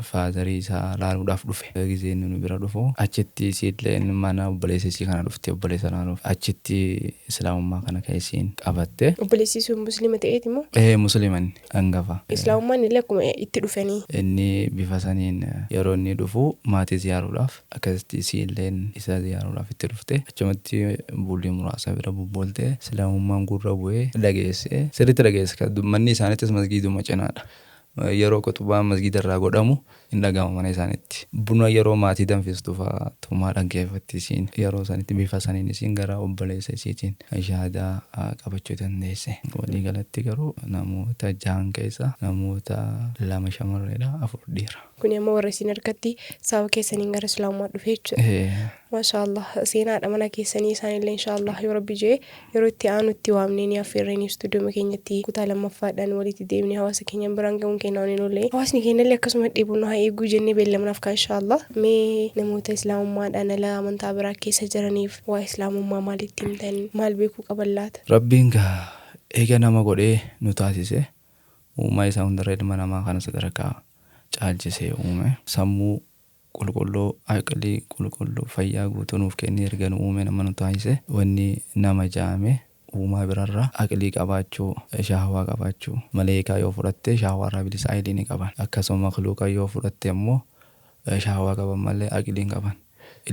faazarii isaa laaluudhaaf dhufe. Gizeen nu bira dhufu achitti siillee mana obboleessa isii kana dhufte obboleessa laaluuf achitti islaamummaa kana keessiin qabatte. Obboleessi sun musliima ta'eeti moo? Musliiman hangafa. Islaamummaan illee akkuma itti dhufanii. Inni bifa saniin yeroo inni dhufu maatii ziyaaruudhaaf akkasitti siilleen isa ziyaaruudhaaf itti dhufte. Achumatti bulii muraasa bira bubboolte islaamummaan gurra bu'ee dhageesse. Sirriitti dhageesse manni isaaniittis masgiiduma cinaadha. Yeroo kutubaan masgiida irraa godhamu hin dhagahama mana isaaniitti. Buna yeroo maatii danfistu fa'aa tumaa dhaggeeffatti isiin yeroo sanitti bifa saniin isiin gara obboleessa isiitiin shahaadaa qabachuu dandeesse. Walii galatti garuu namoota jahan keessa namoota lama shamarreedha 4 dhiira. Kun amma warra isin harkatti sababa keessaniin gara islaamummaa dhufe jechuudha. Maashaallah seenaadha mana keessanii isaanillee inshaallah yoo rabbi jee yeroo itti aanutti waamnee ni affeerreen istuudiyoo keenyatti kutaa lammaffaadhaan walitti deemnee hawaasa keenyan biraan ga'uun keenya waan hin oolle. Hawaasni keenyallee akkasuma dhiibuun haa eeguu jennee beellamnaaf kan inshaallah mee namoota islaamummaadhaan ala amantaa biraa keessa jiraniif waa islaamummaa maalitti himtan maal beekuu qaban laata? Rabbiin eega nama godhee nu taasise uumaa isaa hundarra ilma namaa kana sadarkaa caalchisee uume sammuu qulqulluu aqlii qulqulluu fayyaa guutuu nuuf kennee erga nu uume nama nu taasise wanni nama jaame uumaa birarra aqlii qabaachuu shahwaa qabaachuu maleekaa yoo fudhatte shahwaarraa bilisa ni qaban akkasuma makhluuqa yoo fudhatte immoo shahwaa qaban malee aqliin qaban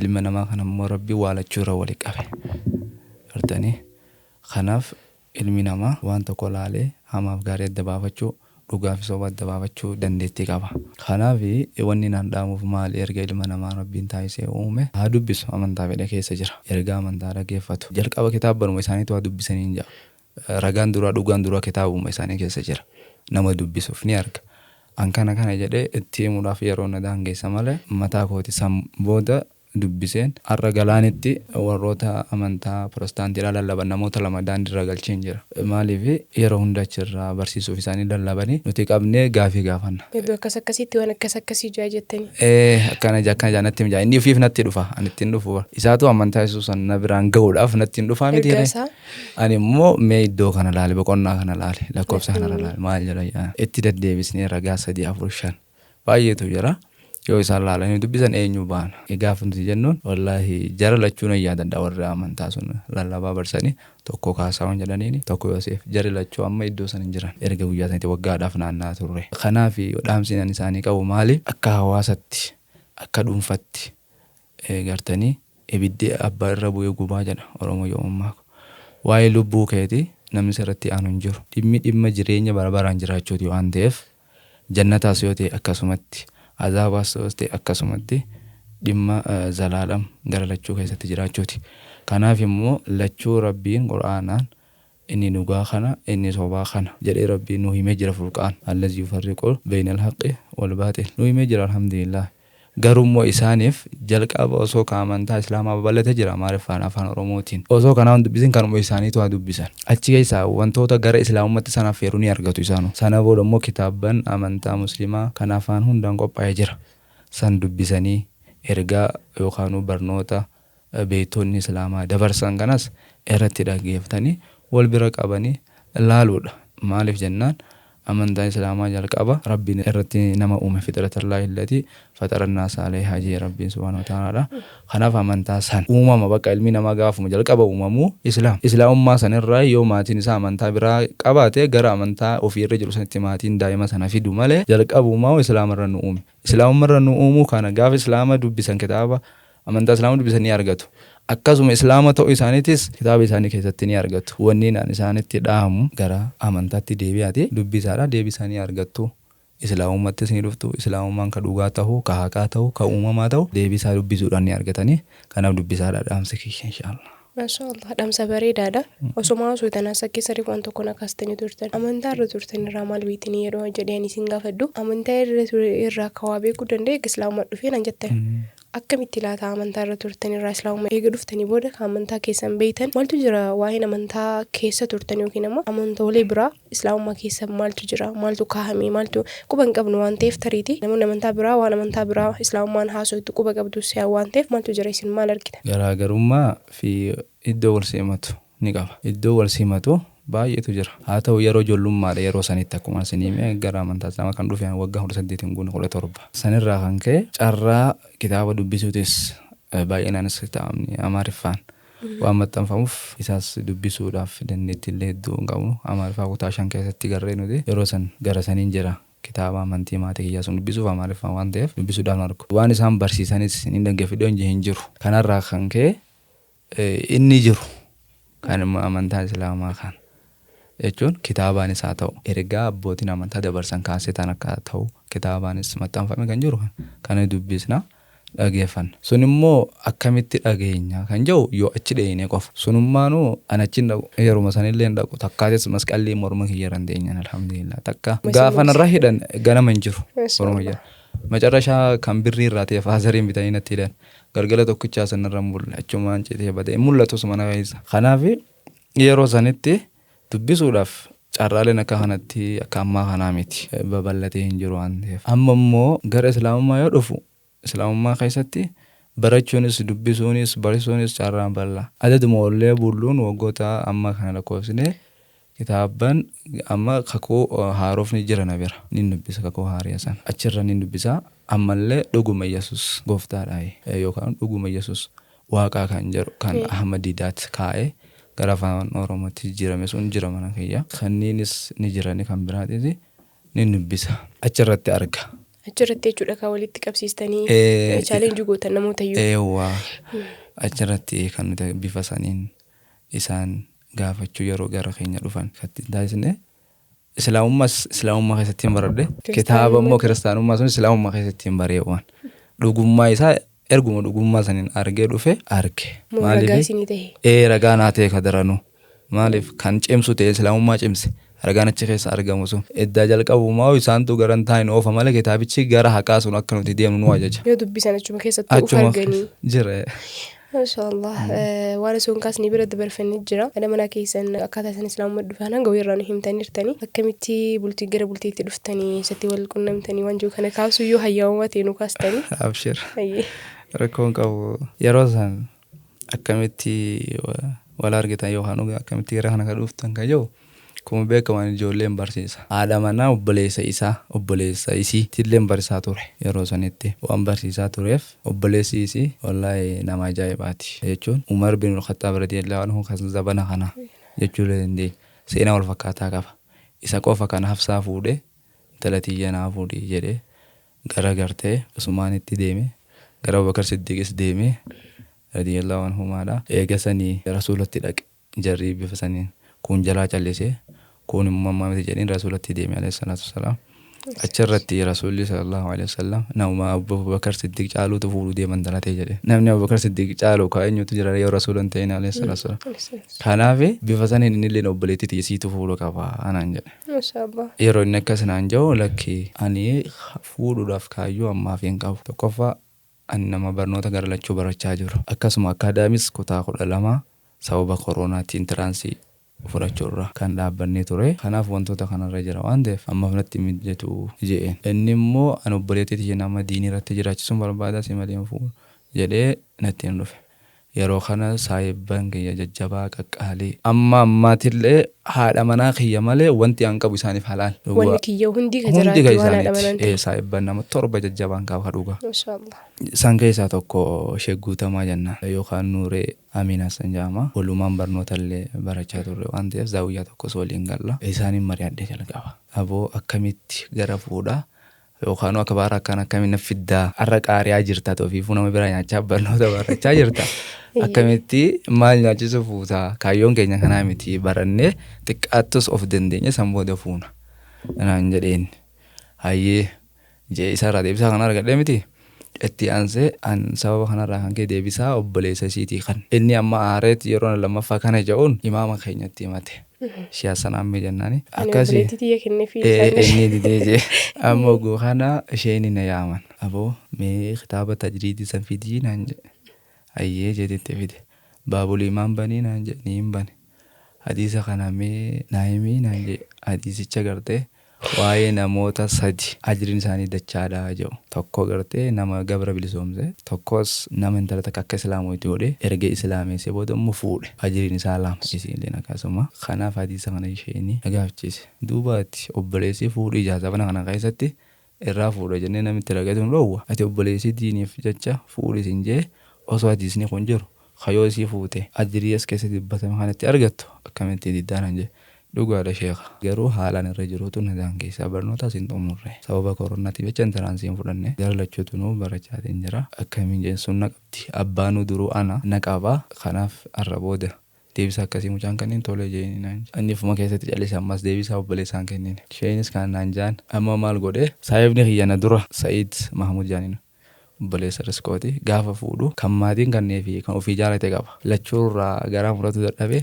ilma namaa kana immoo rabbi waalachuurra wali qabe artanii kanaaf ilmi namaa waan tokko laalee hamaaf gaarii adda baafachuu dhugaaf soba adda baafachuu dandeettii qaba. Kanaaf wanni naan dhaamuuf maali erga ilma namaa rabbiin taasisee uume haa dubbisu amantaa fedhe keessa jira. Erga amantaa dhageeffatu jalqaba kitaabbanuma isaaniitu haa dubbisanii hin jedhu. Ragaan duraa dhugaan duraa kitaabuma isaanii keessa jira. Nama dubbisuuf ni arga. An kana jedhee itti himuudhaaf yeroo na daangeessa malee mataa kooti san booda dubbiseen har'a galaanitti warroota amantaa pirotestaantiidhaa lallaban namoota lama daandiirra galcheen jira. Maaliif yeroo hunda achirraa barsiisuuf isaanii lallabanii nuti qabnee gaafii gaafanna. Iddoo akkasitti waan akkasii jaa jettanii. Akkana jaanatti mijaa inni ofiif natti dhufa ani ittiin dhufu isaatu amantaa Yesuusan na biraan ga'uudhaaf natti hin dhufaa miti. Ani immoo mee iddoo kana laale boqonnaa kana laale lakkoofsa kana laale maal jedha itti deddeebisnee ragaa 3 4 5 baay'eetu jira. Yoo isaan laalanii dubbisan eenyu baana. Gaafa nuti jennuun wallaahi jara lachuun yaadadha warra amantaa sun lallabaa barsanii tokko Kaasaawwan jedhaniini tokko Yoosef jara lachuu amma iddoo san hin jiran erga guyyaa sanitti waggaadhaaf naanna'aa turre. Kanaaf dhaamsiin isaanii qabu maali akka hawaasatti akka dhuunfatti gartanii ibiddi abbaa irra bu'ee gubaa jedha Oromoo yoomummaa. Waa'ee lubbuu keetii namni sirratti aanu hin jiru. Dhimma jireenya barbaraan jiraachuuti waan ta'eef jannataas yoo ta'e akkasumatti azaabas ta'e akkasumatti dhimma zalaalam gara lachuu keessatti jiraachuuti. Kanaaf immoo lachuu rabbiin quraanaan inni dhugaa kana inni sobaa kana jedhee rabbiin nu himee jira Furqaan allazi yufarriqu baynal haqqi wal baatil nu himee jira alhamdulillah. Garummoo isaaniif jalqaba osoo amantaa islaamaa babal'ate jira maariffaan afaan oromootiin osoo kanaan dubbisin kanuma isaaniitu haa dubbisan achi keessaa wantoota gara islaamummaatti sanaaf feeruu ni argatu isaanu sana booda immoo kitaabban amantaa muslimaa kan afaan hundaan qophaa'ee jira san dubbisanii ergaa yookaan barnoota beektonni islaamaa dabarsan kanas irratti dhaggeeffatanii wal bira qabanii laaluudha. Maaliif jennaan amantaa islaamaa jalqaba rabbiin irratti nama uume fitratallahi illati fataranna saaleha jee rabbiin subhanahu wa ta'ala. Kanaaf amantaa san uumama bakka ilmi namaa gaafuma jalqaba uumamu islaamummaa sanirraa yoo maatiin isaa amantaa biraa qabaate gara amantaa ofiirra jiru sanitti maatiin daa'ima sana fidu malee jalqaba uumamu islaamarra nu uume. Islaamarra nu uumuu kana gaafa islaama dubbisan kitaaba amantaa islaama dubbisan ni argatu. Akkasuma islaama ta'uu isaaniitis kitaaba isaanii keessatti ni argatu. Wanni naan isaanitti dhaamu gara amantaatti deebi'aati dubbisaadha deebisanii argattu. Islaamummaattis ni dhuftu. Islaamummaan ka dhugaa ta'uu ka haqaa ta'uu ka uumamaa ta'uu deebisaa dubbisuudhaan ni argatanii. Kanaaf dubbisaadha dhaamsi kiyya inshaallah. Maashaallah dhamsa bareedaadha. Osuma osoo tanaa sakkee sarii waan tokko nakaastanii turtan. Amantaa irra turtan irraa maal beektanii yeroo jedhanii isin gaafadhu. Amantaa irraa kawaa beekuu danda'e islaamummaa dhufee nan jettan. Akkamitti laata amantaa irra turtan irraa islaamummaa eega dhuftanii booda amantaa keessan beektan maaltu jira waa'een amantaa keessa turtan yookiin immoo amantoolee biraa islaamummaa keessa maaltu jira maaltu kaahame maaltu quba hin qabnu waan ta'eef tariiti namoonni amantaa biraa waan amantaa biraa islaamummaan haasoftu quba qabdu si'a waan ta'eef maaltu jira isin maal argitan? Garaagarummaa fi iddoo wal simatu ni qaba. Iddoo wal simatu baay'eetu jira. Haa ta'u yeroo ijoollummaadha yeroo sanitti akkuma isinii gara amantaa islaamaa kan dhufe waggaa 18 guutuu 17. Sanirraa kan ka'e carraa kitaaba dubbisuutis baay'inaanis ta'amni Amaariffaan waan maxxanfamuuf isaas dubbisuudhaaf dandeettii illee hedduu hin qabnu. Amaariffaa kutaa 5 keessatti garree nuti yeroo san gara saniin jira. Kitaaba amantii maatii kiyyaa sun dubbisuuf Amaariffaan waan ta'eef dubbisuudhaan argu. Waan isaan barsiisanis hin dhaggeeffadhu hin jiru. Kanarraa kan ka'e inni jiru kan amantaa islaamaa kan jechuun kitaabaanis haa ta'u ergaa abbootiin amantaa dabarsan kaasee tan akka ta'u kitaabaanis maxxanfame kan jiru kan dubbisna dhageeffanna. Sun immoo akkamitti dhageenya kan jedhu yoo achi dheenee qofa. Sunummaanuu anachiin dhaqu yeruma sanillee hin dhaqu takkaates masqallii morma kiyya randeenyaan alhamdulillah takka gaafa narra hidhan ganama hin jiru morma kiyya. Macarrashaa kan birrii irraa ta'e faasariin bitanii natti hidhan galgala tokkichaa sanarra mul'ata achumaan citee badee mul'atus mana keessa. Kanaaf yeroo sanitti dubbisuudhaaf carraaleen akka kanatti akka ammaa kanaa miti babal'atee hin jiru waan ta'eef. Amma immoo gara islaamummaa yoo dhufu islaamummaa keessatti barachuunis dubbisuunis barsiisuunis carraan bal'aa. Adaduma ollee bulluun waggoota amma kana lakkoofsine kitaaban amma kakuu haarofni jira na bira nin dubbisa kakuu haariya san achirra nin dubbisa ammallee dhuguma Yesus gooftaadha yookaan dhuguma Yesus waaqaa kan jedhu kan Ahmadiidaat kaa'ee gara afaan Oromootti jirame sun jira mana kiyya. Kanniinis ni jirani kan biraatis nin dubbisa achirratti arga. Achirratti jechuudha kan walitti qabsiistanii chaalenjii gootan namoota iyyuu. Eewwaa achirratti kan nuti bifa saniin isaan gaafachuu yeroo gara keenya dhufan katti taasisne islaamummaa keessatti hin baradhe kitaaba immoo kiristaanummaa sun islaamummaa keessatti hin bareewwan dhugummaa isaa erguma dhugummaa saniin argee dhufe arge. Maaliif ragaa naa ta'e kadaranu maaliif kan cimsu ta'e islaamummaa cimse ragaan achi keessa argamu sun eddaa jalqabumaa isaantu garantaa hin oofa malee kitaabichi gara haqaa sun akka nuti deemnu nu ajaja. Yoo dubbisan achuma keessatti uf arganii jira. Maashaallah waan sun kaasni bira dabarfannee jira. Ada mana keessan akkaataa isaan islaamummaa dhufan hanga irraa nu himtanii akkamitti bultii gara bultiitti dhuftanii isatti wal qunnamtanii waan jiru kana kaasuu yoo hayyaawummaa ta'e nu kaastanii. Abshir. Rakkoon qabu yeroo san akkamitti wal argitan yookaan akkamitti gara kana dhuftan kan jedhu kuma beekaman ijoolleen barsiisa. Haadha manaa obboleessa isaa obboleessa isii tilleen barsiisaa ture yeroo sanitti waan barsiisaa tureef obboleessi isii wallahi nama ajaa'ibaati jechuun Umar bin Khattaab radiyallahu anhu kan zabana kana jechuudha dandee seenaa wal fakkaataa qaba. Isa qofa kan Hafsaa fuudhee talatiyya naa fuudhii jedhee gara gartee Usmaanitti deeme gara Abubakar Siddiqis deeme radiyallahu anhu maadha eegasanii rasuulatti dhaqe jarrii bifa saniin kun jalaa callisee kun immoo miti jedhin rasuulatti deeme alayhi salaatu wassalaam achirratti rasuulli sallallahu alayhi wasallam nama Abubakar Siddiq caaluutu fuudhuu deeman dalatee jedhe namni Abubakar Siddiq caaluu ka eenyutu jira yoo rasuulan ta'in alayhi salaatu wassalaam. Kanaaf bifa saniin inni illee obboleettii isiitu fuudhuu qaba anaan jedhe. Maashaallah. Yeroo inni akkas naan jedhu lakki ani fuudhuudhaaf kaayyoo ammaaf hin qabu. Tokkoffaa ani nama barnoota gara lachuu barachaa jiru akkasuma akaadaamis kutaa 12 sababa koronaatiin tiraansii fudhachuurra kan dhaabbannee ture. Kanaaf wantoota kanarra jira waan ta'eef ammaaf natti mijatu jedheen. Inni immoo ani obboleettii nama diinii irratti jiraachisuun barbaada si malee fuudhu jedhee natti hin dhufe. Yeroo kana saayibban kiyya jajjabaa qaqqaalee amma ammaatillee haadha manaa kiyya malee wanti aan qabu isaaniif halaal. Wanni kiyya hundi ka jiraatu waan haadha manaa. Saayibban nama 7 jajjabaan qaba dhuga. Maashaallah. Isaan keessaa tokko Sheegguutamaa jenna yookaan Nuuree Aminaa san jedhama. Walumaan barnootaallee barachaa turre waan ta'eef zaawiyyaa tokkos waliin galla. Isaaniin mari'adhee jalqaba. Aboo akkamitti gara fuudhaa yookaan akka baara akkaan akkamiin fiddaa har'a qaariyaa jirta toofiifuu nama bira nyaachaa barnoota barachaa jirta. Akkamitti maal nyaachisa fuutaa kaayyoon keenya kanaa miti barannee xiqqaattus of dandeenya san booda fuuna. Naan jedheen hayyee jee isa irraa deebisaa kana argadhee miti itti aansee an sababa kanarraa kan ka'e deebisaa obboleessa isiitii kan inni amma aareet yeroo lammaffaa kana jedhuun imaama keenyatti himate. Shiyaa sanaan mee jennaani akkasii inni didee jee amma oguu kana isheen na yaaman aboo mee kitaaba tajriidii san fidii naan jedhe ayyee jedhetti fide baabulii maan banii naan jedhe niin bane hadiisa kana mee naayimii naan jedhe hadiisicha gartee waa'ee namoota sadi ajriin isaanii dachaadhaa jedhu tokko gartee nama gabra bilisoomse tokkos nama intala takka akka islaamooti godhe erga islaameessee booda immoo fuudhe ajriin isaa lama isiilleen akkasuma kanaaf hadiisa kana isheenii nagaafchise duubaatti obboleessi fuudhu ijaaza bana kana keessatti irraa fuudha jennee namitti dhagatuun dhoowwa ati obboleessi diiniif jecha fuudhi isin jee osoo hadiisni kun jiru kayoo isii fuute ajrii as keessatti dubbatame kanatti argattu akkamitti diddaanan jee dhugaadha sheekha garuu haalaan irra jiruutu nadaan keessaa barnoota siin xumurre sababa koronaatiif jecha intaraansiin fudhanne gara lachuutu nuu barachaatiin jira akkamiin jeensuun naqabdi abbaanuu duruu ana naqabaa kanaaf arra booda deebisa akkasii mucaan kanneen tolee jeeni naan inni fuma keessatti callise ammas deebisaa obboleessaan kennine isheenis kan naan jaan amma maal godhe saayibni kiyyana dura Sa'iid Mahmud jaaniin obboleessa riskooti gaafa fuudhu kan maatiin kanneefi kan ofii jaalate qaba lachuurraa garaa muratu dadhabee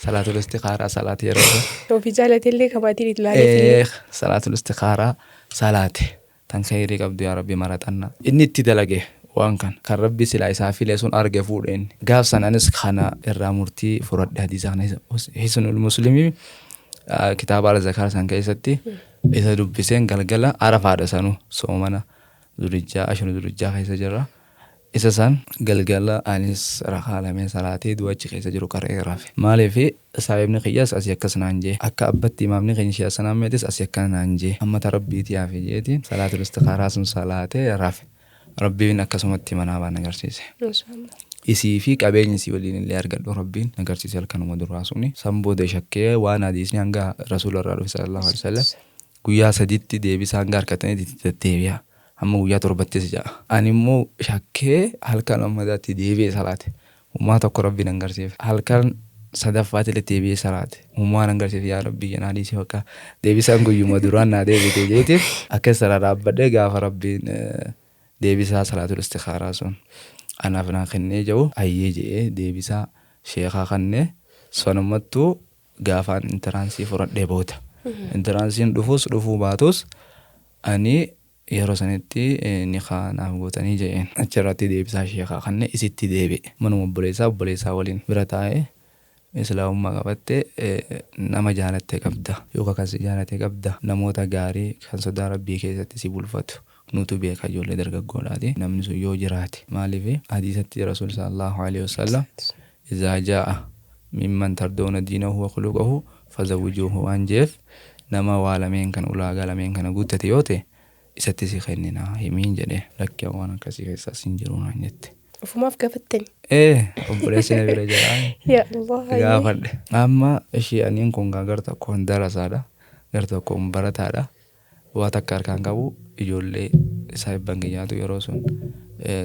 salaatul istikaaraa salaatee yeroo ofii jaalatillee kabaatiin itti ilaalee salaatul istikaaraa salaate tan khayrii qabdu yaa rabbi maraxannaa inni itti dalage waan kan rabbi silaa isaa filee sun arge fuudheen gaaf sanaanis kana irraa murtii furadhe hadiisa kana Hisnul Muslimii kitaaba al-Zakaar san keessatti isa dubbiseen galgala arafaadha sanu soomana durijjaa ashuru durijjaa keessa jirra isa san galgala anis rakaalamee salaatee du'achi keessa jiru qaree rafe maaliif saayibni kiyyaas asii akkas naan jee akka abbatti imaamni keenya shiyaa sanaan meetis asii akkana naan jee ammata rabbiitii hafe jeetiin salaatul istikaaraa sun salaatee rafe rabbiin akkasumatti manaa baan agarsiise isii fi qabeenya isii waliin illee argadhu rabbiin agarsiise halkanuma duraa suni san booda shakkee waan hadiisni hanga rasuula irraa dhufe sallallahu alaihi wasallam guyyaa sadiitti deebisaa hanga harkatanii deddeebi'a amma guyyaa torbattis ja'a ani immoo shakkee halkan ammadaatti deebi'ee salaate uumaa tokko rabbiin agarsiise halkan sadaffaatti illee deebi'ee salaate uumaan agarsiise yaa rabbii jenaa dhiisee bakka deebisaan guyyuma duraan naa deebite jeetiin akkas sarara dhaabbadhee gaafa rabbiin deebisaa salaatul istikaaraa sun anaaf naa kennee jiru ayyee jedhee deebisaa sheekaa kannee sanumattuu gaafaan intaraansii fudhadhee booda intaraansiin dhufuu baatus ani yeroo sanitti niqaa naaf gootanii jedheen achirratti deebisaa sheekaa kannee isitti deebi'e manuma obboleessaa waliin bira taa'ee islaamummaa qabatte nama jaalatte qabda yookaan kan si jaalatte qabda namoota gaarii kan sodaa rabbii keessatti si bulfatu nutu beeka ijoollee dargaggoodhaati namni sun yoo jiraate maaliif hadiisatti rasuul sallallahu alaihi wasallam izaa jaa'a mimman tardoona diinahu wa khuluquhu fazawwijuuhu waan jeef nama waa lameen kan ulaagaa lameen kana guuttate yoo ta'e isatti si kennina himiin jedhee lakkee waan akkasii keessaa siin jiru naan jette. Ofumaaf gaafattani. Obboleessi na bira jira. Yaa Allah. Gaafadhe. Amma ishee aniin kun gar tokko darasaadha gar tokko barataadha waa takka harkaan qabu ijoollee saayibban kiyyaatu yeroo sun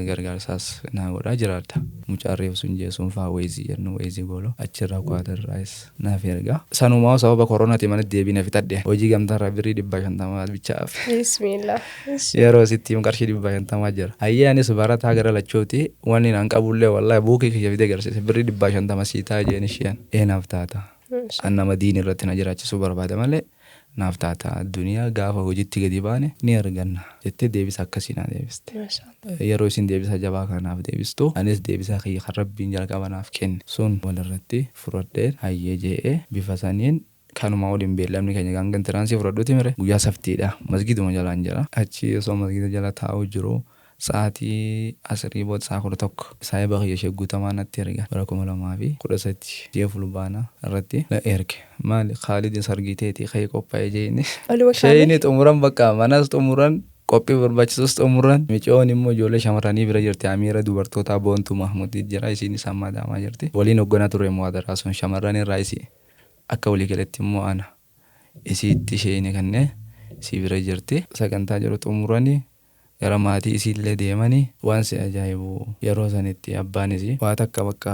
gargaarsaas naa godhaa jiraadha mucaarreef sun jeesuun faa weezii jennu weezii gooloo achirraa kwaatarraayis naaf ergaa sanumaa sababa koronaati mana deebiina fitadhe hojii gamtaarraa birrii 550 bichaaf bismillah yeroo sittiin qarshii 550 jira hayyee anis barataa gara lachooti wanni naan qabullee wallahi buukii kiyya fide garsiise birrii 550 siitaa jeen isheen eenaaf taata an nama diin irratti na jiraachisuu barbaada malee naaf taata duniyaa gaafa hojiitti gadi baane ni arganna jettee deebisa akkasii naa deebiste yeroo isin deebisa jabaa kanaaf deebistu anis deebisa kiyya kan rabbiin jalqaba naaf kenne sun walirratti fudhadheen hayyee je'ee bifa saniin kanuma waliin beellamni keenya ganga intaransii fudhadhuuti mire guyyaa saftiidha masgiduma jalaan jira achi osoo masgida jala taa'uu jiru sa'aatii asrii booda sa'a 11 saayiba kiyya sheegguutamaa natti erga bara 2013 ji'a fulbaanaa irratti na erge maali Khaalidin sargiteetii ka'ee qophaa'ee jeeni sheeyini xumuran bakka manas xumuran qophii barbaachisus xumuran micoon immoo ijoollee shamarranii bira jirti amiira dubartootaa boontuu Mahmudii jira isiin isaan maadaamaa jirti waliin hoggana ture muwaadaraa sun shamarran irraa isii akka walii galatti immoo ana isiitti sheeyini kannee isii bira jirti sagantaa jiru xumuranii gara maatii isiillee deemanii waan si ajaa'ibu yeroo sanitti abbaanis waa takka bakka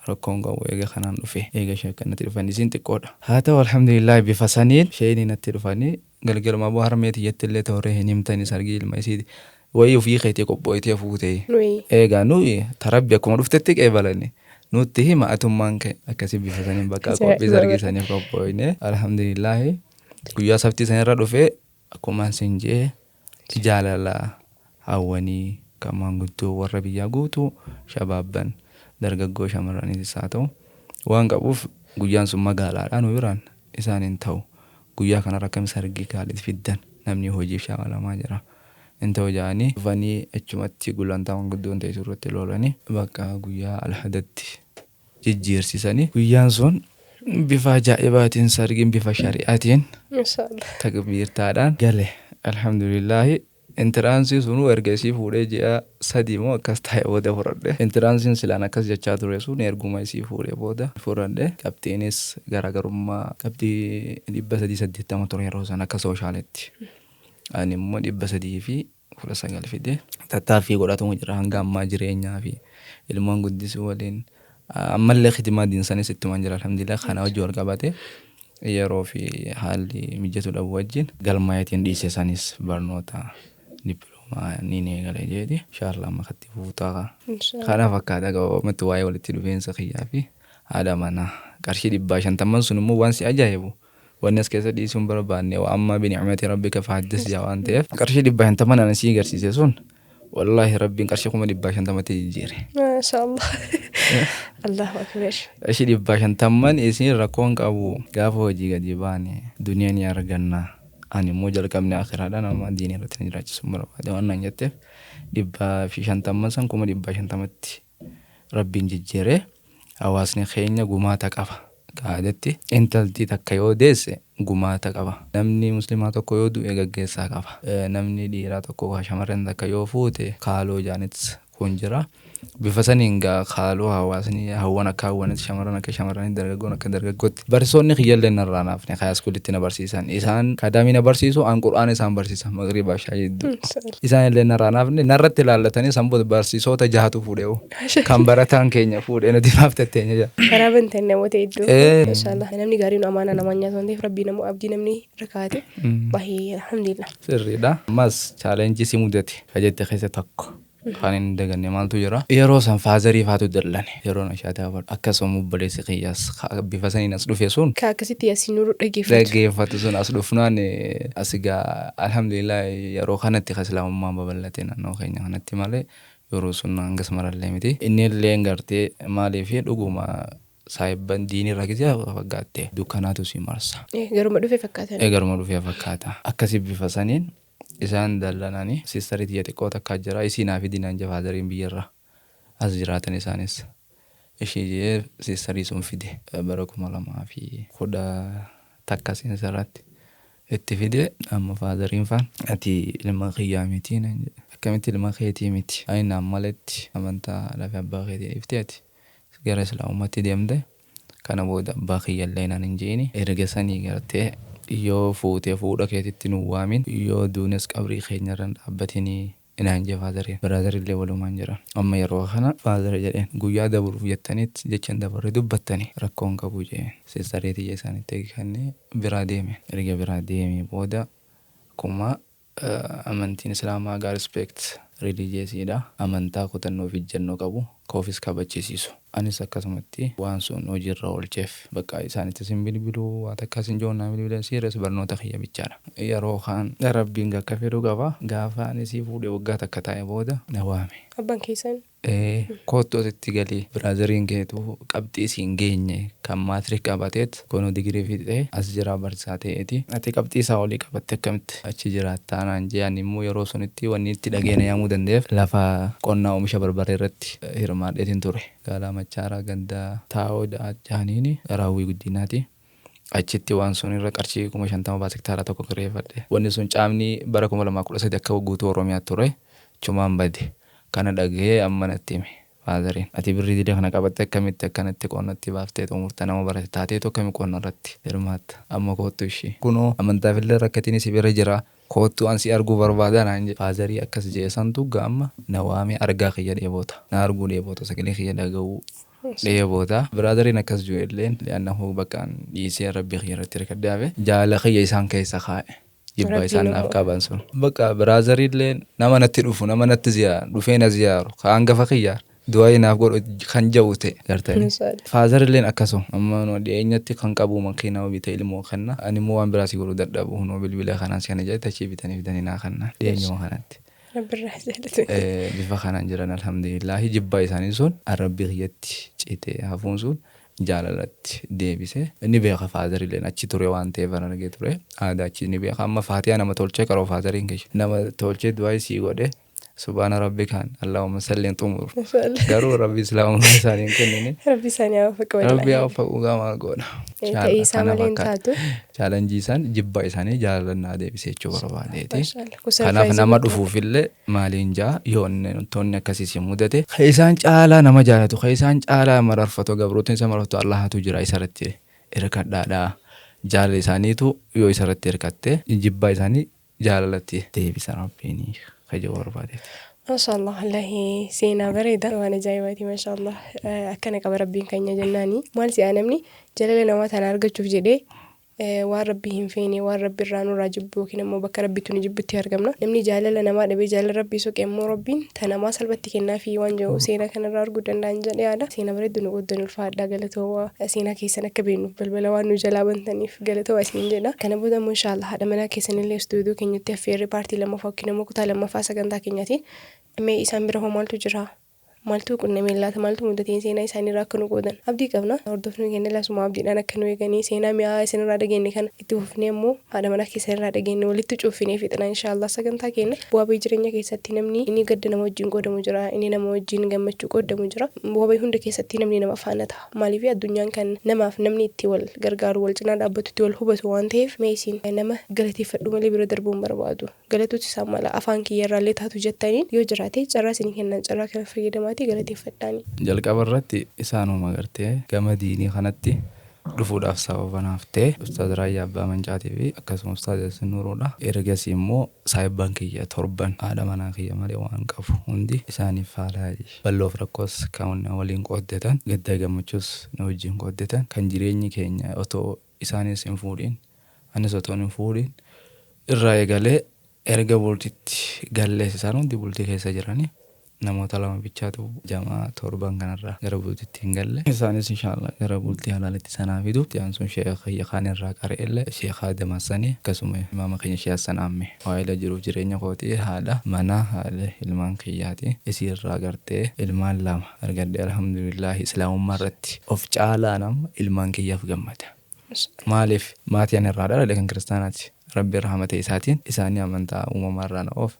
rakkoon qabu eega kanaan dhufe eega shakkanatti dhufanii isiin xiqqoodha haa ta'u alhamdulillah bifa saniin sheeyini natti dhufanii galgaluma boo harmeeti jettillee tooree hin himtanii sargii ilma isii wayii ofii keetii qopho'itee fuutee. Eegaa nuyi tarabbi akkuma dhuftetti qeebalanne nutti hima atummaan kee akkasii bifa saniin bakka qophii sargii saniif qopho'ine alhamdulillaahi guyyaa sabtii sanirra dhufee akkuma sin jee jaalala hawwanii kan maanguddoo warra biyyaa guutuu shabaabban dargaggoo shamarraniis haa ta'u waan qabuuf guyyaan sun magaalaadhaan nu biraan isaaniin ta'u guyyaa kanarra akkam sargii kaalitti fiddan namni hojiif shaakalamaa jira. Inta'u jaanii dhufanii achumatti gulantaa maanguddoon ta'e irratti lolanii bakka guyyaa alhadatti jijjiirsisanii guyyaan sun bifa ajaa'ibaatiin sargiin bifa shari'aatiin takbiirtaadhaan gale alhamdulillaahi. Intiraansii sunu ergasii fuudhee ji'a 3 moo akkas taa'e booda fudhadhe. Intiraansiin silaan akkas jechaa ture sun erguma isii fuudhee booda fudhadhe. Qabxiinis garaagarummaa qabxii 380 ture yeroo san akka sooshaaletti. Ani immoo 319 fide. Tattaaffii godhatu jira hanga ammaa jireenyaa fi ilmaan guddisuu waliin ammallee khidmaa diinsanis ittuma jira alhamdulillah kana wajji wal qabate. Yeroo fi haalli mijatu dhabu wajjin galmaayatiin dhiisee sanis barnoota diploomaa ni eegale jedhi inshallah makatti fuutaa kana fakkaata gabaabumatti waa'ee walitti dhufeensa kiyyaa fi haadha manaa qarshii 150 sun immoo waan si ajaa'ibu wanni as keessa dhiisuun barbaanne waa amma bini'amati rabbika fahaddis jaa waan ta'eef qarshii 150 ana sii agarsiise sun wallahi rabbiin qarshii 150 jijjiire maashaallah Allahu akbar. Qarshii 150 isin rakkoon qabu gaafa hojii gadi baane duniyaan ni arganna. Ani immoo jalqabni akhiraadhaan amma diinii irratti ni jiraachisu barbaade waan naan jetteef 150 san 150tti rabbiin jijjiiree hawaasni keenya gumaata qaba. Qaadatti intalti takka yoo deesse gumaata qaba. Namni muslimaa tokko yoo du'e gaggeessaa qaba. Namni dhiiraa tokko shamarran takka yoo fuute kaaloo jaanits kun jira. Bifa saniin kaaloo hawaasni hawwan akka hawwanitti shamarran akka shamarranitti dargaggoon akka dargaggootti barsiisonni kiyyallee narraa naafne kaayas kulitti na barsiisan isaan kadaamii na barsiisu aan qur'aan isaan barsiisan magriba shaayiddu isaan illee narraa naafne narratti ilaallatanii sanboota barsiisota jahatu fuudheewu kan barataan keenya fuudhee nuti maaftatteenya jira. Karaa banteen namoota hedduu inshallah namni gaariin amaana nama nyaatu waan ta'eef rabbii namoo abdii namni rakaate bahee alhamdulillah. Sirriidha ammas chaalenjii si mudate kajette keessa tokko. Kanin daganne maaltu jira yeroo san faazarii faatu dallan yeroo nashaata afur akkasuma obboleessi qiyyaas bifa saniin as dhufe sun ka akkasitti asiin nuru dhageeffatu sun as dhufnaan asigaa alhamdulillah yeroo kanatti islaamummaan babal'ate naannoo keenya kanatti malee yeroo sun hangas marallee miti inni illee gartee maaliif dhuguma saayibban diinii irraa gisee faggaatte dukkanaatu si marsa garuma dhufee fakkaata akkasi bifa saniin isaan dallananii siistariitti xiqqoo takka jira isiinaa fi diinaan jafaazariin biyyarra as jiraatan isaanis ishii siistarii sun fide bara 2010 takka sinsarratti itti fide amma faazariin faan ati ilma kiyyaa miti akkamitti ilma keetii miti ayin ammaletti amantaa lafa abbaa keetii dhiftee ati gara islaamummaatti deemte kana booda abbaa kiyyallee naan hin jeeni erga sanii gartee yoo fuutee fuudha keetitti nu waamin yoo duunes qabrii keenyarran dhaabbatinii inaan jee faazariin biraazarillee walumaan jiran amma yeroo kana faazari jedheen guyyaa dabaruuf jettanitti jechaan dabarre dubbattanii rakkoon qabu jeen siistariitii isaanitti eeggannee biraa deeme erga biraa deemee booda akkuma amantiin islaamaa gaa respect religiyeesiidha amantaa kutannoo fi jennoo qabu koofis kabachiisisu anis akkasumatti waan sun hojiirra oolcheef bakka isaanitti sin bilbiluu waan akkasiin joonnaa bilbilan siiras barnoota kiyya bichaadha yeroo kaan rabbiin akka fedhu qaba gaafa ani sii fuudhee waggaa takka taa'e booda na waame abban keessan koottootitti galii biraazariin keetu qabxii siin geenye kan maatirik qabateet koonoo digirii fixee as jira barsiisaa ta'eeti ati qabxii isaa olii qabatte akkamitti achi jiraattaa naan jee ani immoo yeroo sunitti wanni itti dhageenya yaamuu dandeef lafa qonnaa oomisha barbaree irratti hirmaadheetiin ture gaalaa machaaraa gandaa taa'oo jaaniini raawwii guddinaati achitti waan sun irra qarshii 50 baasik taara tokko kireeffadhe wanni sun caamni bara 2013 akka guutuu oromiyaatti ture chumaan bade kana dhagee amma natti hime faazariin ati birrii didee kana qabatte akkamitti akkanatti qonnatti baaftee xumurta nama barate taatee tokko mi qonna irratti hirmaatta amma koottu ishee kunoo amantaafillee rakkatiin si bira jira koottu ansi arguu barbaadan aan jedhe faazarii akkas jeesantu gaamma na waamee argaa kiyya dheeboota na arguu dheeboota sagalee kiyya dhaga'uu dheeboota biraazariin akkas jiru illeen li'annahu bakkaan dhiisee rabbii kiyya irratti hirkaddaave jaala kiyya isaan keessa kaa'e jibba isaan naaf qaban sun. Bakka biraazariillee nama natti dhufu nama natti ziyaaru dhufee na ziyaaru kan hangafa kiyyaar du'aa naaf godhu kan ja'u ta'e gartanii. Faazarilleen akkasuma amma nu dhiyeenyatti kan qabu makiinaa bitee ilmoo kanna ani immoo waan biraas godhuu dadhabu hunoo bilbila kanaan si kana jedhe achii bitanii naa kanna dhiyeenyuma kanatti. Bifa kanaan jiran alhamdulillahi jibba isaanii sun arrabbii kiyyatti citee hafuun sun jaalalatti deebise. Inni beeka faazarilleen achi ture waan ta'eef argee ture aadaa achi ni beeka amma faatiyaa nama tolchee qaroo faazariin keessa nama tolchee du'aa sii godhe subhaana rabbikaan allahumma salli xumur garuu rabbi islaamummaa isaanii kennine rabbi isaanii awwaafaqu rabbi awwaafaqu gama godha ta'ee isaa malee taatu chaalenjii isaan jibba isaanii jaalalannaa deebisee jechuu barbaadeeti. Kanaaf nama dhufuufillee maaliin jaa yoonni toonni akkasiis mudate isaan caalaa nama jaalatu isaan caalaa mararfatu gabroota isa mararfatu allahatu jira isarratti hirkadhaadhaa jaalala isaaniitu yoo isarratti hirkatte jibba isaanii jaalalatti deebisa rabbiin خجوا وربادي ما شاء الله الله سينا بريدة وأنا جايباتي ما شاء الله أكنك بربين كنيا جناني مال سي أنا مني جلالنا ما تنارجع شوف جدي وربيهم فيني ورب الرانو راجب وكنا مو بكر ربي تنجبتي هرجمنا نمني جلالنا ما نبي جلال ربي سوك أمو ربين تنا ما سلبتي كنا في وانجو سينا كنا رارجو دندان جدي هذا سينا بريد نقود دن الفاد قالته هو سينا كيسنا كبينو بالبلوان نجلابن تاني في قالته واسين جنا كنا بودا ما شاء الله هذا منا كيسنا اللي استوديو كنا تفير بارتي لما فكنا مو كتلا لما فاسا كنا كنياتي أما إسام بره مال تجرا مالتو كنا ميلات مالتو مدتين سينا إساني راكنو قودن أبدي قبنا أردفنو جنة لاسمو أبدي أنا كنو يغني سينا مياه سينا رادا جنة كان اتوفني مو هذا منا كيسنا رادا جنة ولي تشوفيني فيتنا إن شاء الله سكن تاكينه بوا بيجرينيا كيساتي نمني إني قد نموجين قود مجرا إني نموجين جمشو قود مجرا بوا بيهند كيساتي نمني نما فانتها مالي في الدنيا كان نما نمني تيول غرغار والجنا دابتو تيول هو وان تيف ميسين نما غلطي فدو ملي بردربون بربادو غلطو تساملا أفانكي يرالي تاتو جتانين يو جراتي جراسيني كنا جرا كان فيدماتي غلطي فداني jalqaba irratti isaanuma gartee gama diinii kanatti dhufuudhaaf sababa naaftee ustaaz Raayyaa Abbaa Mancaatii fi akkasumas ustaaz Yaasin Nuuruudha. Ergasii immoo saahibbaan kiyya torban haadha manaa kiyya malee waan qabu hundi isaaniif faalaa balloof rakkoos kan waliin qooddatan gaddaa gammachuus na wajjin qooddatan kan jireenyi keenya otoo isaanis hin fuudhin anis otoo hin fuudhin irraa eegalee erga bultitti gallees isaan hundi bultii keessa jiranii namoota lama bichaatu jamaa torban kanarraa gara bultitti hin galle isaanis inshallah gara bultii halaalitti sanaa fidu yaansun sheekh Yaqaan irraa qareelle sheekh Adamassanii akkasuma imaama keenya sheekh Sanaamme waa'ee jiruuf jireenya kootii haadha mana haadha ilmaan kiyyaati isirraa gartee ilmaan lama argadde alhamdulillah islaamummaa irratti of caalaa nama ilmaan kiyyaaf gammada maaliif maatiin irraa dhala kan kiristaanaati rabbi rahmatee isaatiin isaanii amantaa uumamaa irraa na of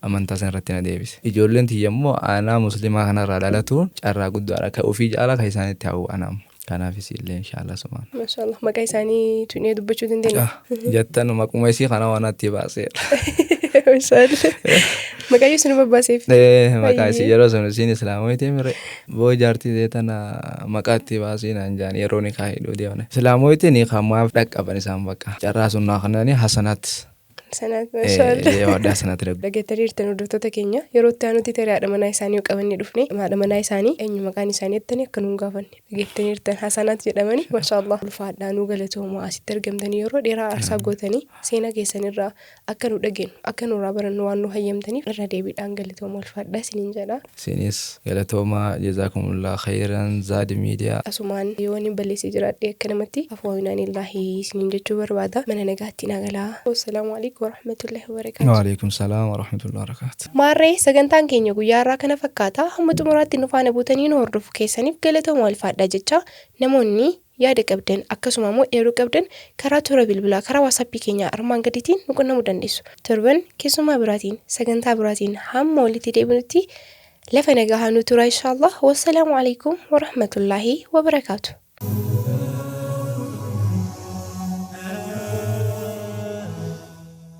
amantaa san irratti na deebise. Ijoolleen tiyya immoo aanaa musliimaa kanarraa dhalatuun carraa guddaadha kan ofii caalaa kan isaanitti hawwu anamu. Kanaafis illee inshallah sumaan. Mashallah maqaa isaanii tunee dubbachuu dandeenya. Jettan maquma isii kana waan atti baaseera. Mashallah. Maqaa isii nu babbaaseef. Maqaa isii yeroo sun isiin islaamoyitee mire boo jaartii deetana maqaa itti baasee naan jaan yeroo ni kaa'edhu deemne. Islaamoyitee ni kamaaf dhaqqaban isaan bakka. Carraa sun naa kanani Hasanaat. Sanat mashallah. Wadaa sanatti darbu. Dhageettii hirtan hordoftoota keenya yeroo itti aanutti tarii haadha manaa isaanii qabannee dhufne haadha manaa isaanii eenyu maqaan isaanii ettanii akka nuun gaafanne dhageettii hirtan Hasanaat jedhamanii mashallah ulfaadhaa nuu galatoomaa asitti argamtanii yeroo dheeraa aarsaa gootanii seenaa keessanirraa akka nu dhageenyu akka nurraa barannu waan nu hayyamtaniif irra deebiidhaan galatoomaa ulfaadhaa isiniin jedha. Isinis galatoomaa jazaakumullah khayran Zaad Miidiyaa. Asumaan yoo inni balleessee jiraadhe akka namatti afoominaan illaahi isiniin jechuu barbaada mana nagaatti nagalaa. Wassalaamu alaikum warahmatullahi wabarakatuh. Waalaikum salaam warahmatullahi wabarakatuh. Maarree sagantaan keenya guyyaa irraa kana fakkaata hamma xumuraatti nu faana buutanii nu hordofu keessaniif galatoomaa ulfaadhaa jecha namoonni yaada qabdan akkasuma immoo yeroo qabdan karaa toora bilbilaa karaa waasappii keenya armaan gadiitiin nu qunnamuu dandeessu. Torban keessumaa biraatiin sagantaa biraatiin hamma walitti deebinutti lafa nagaa haa nu turaa inshallah. Wassalaamu alaikum warahmatullahi wabarakatuh.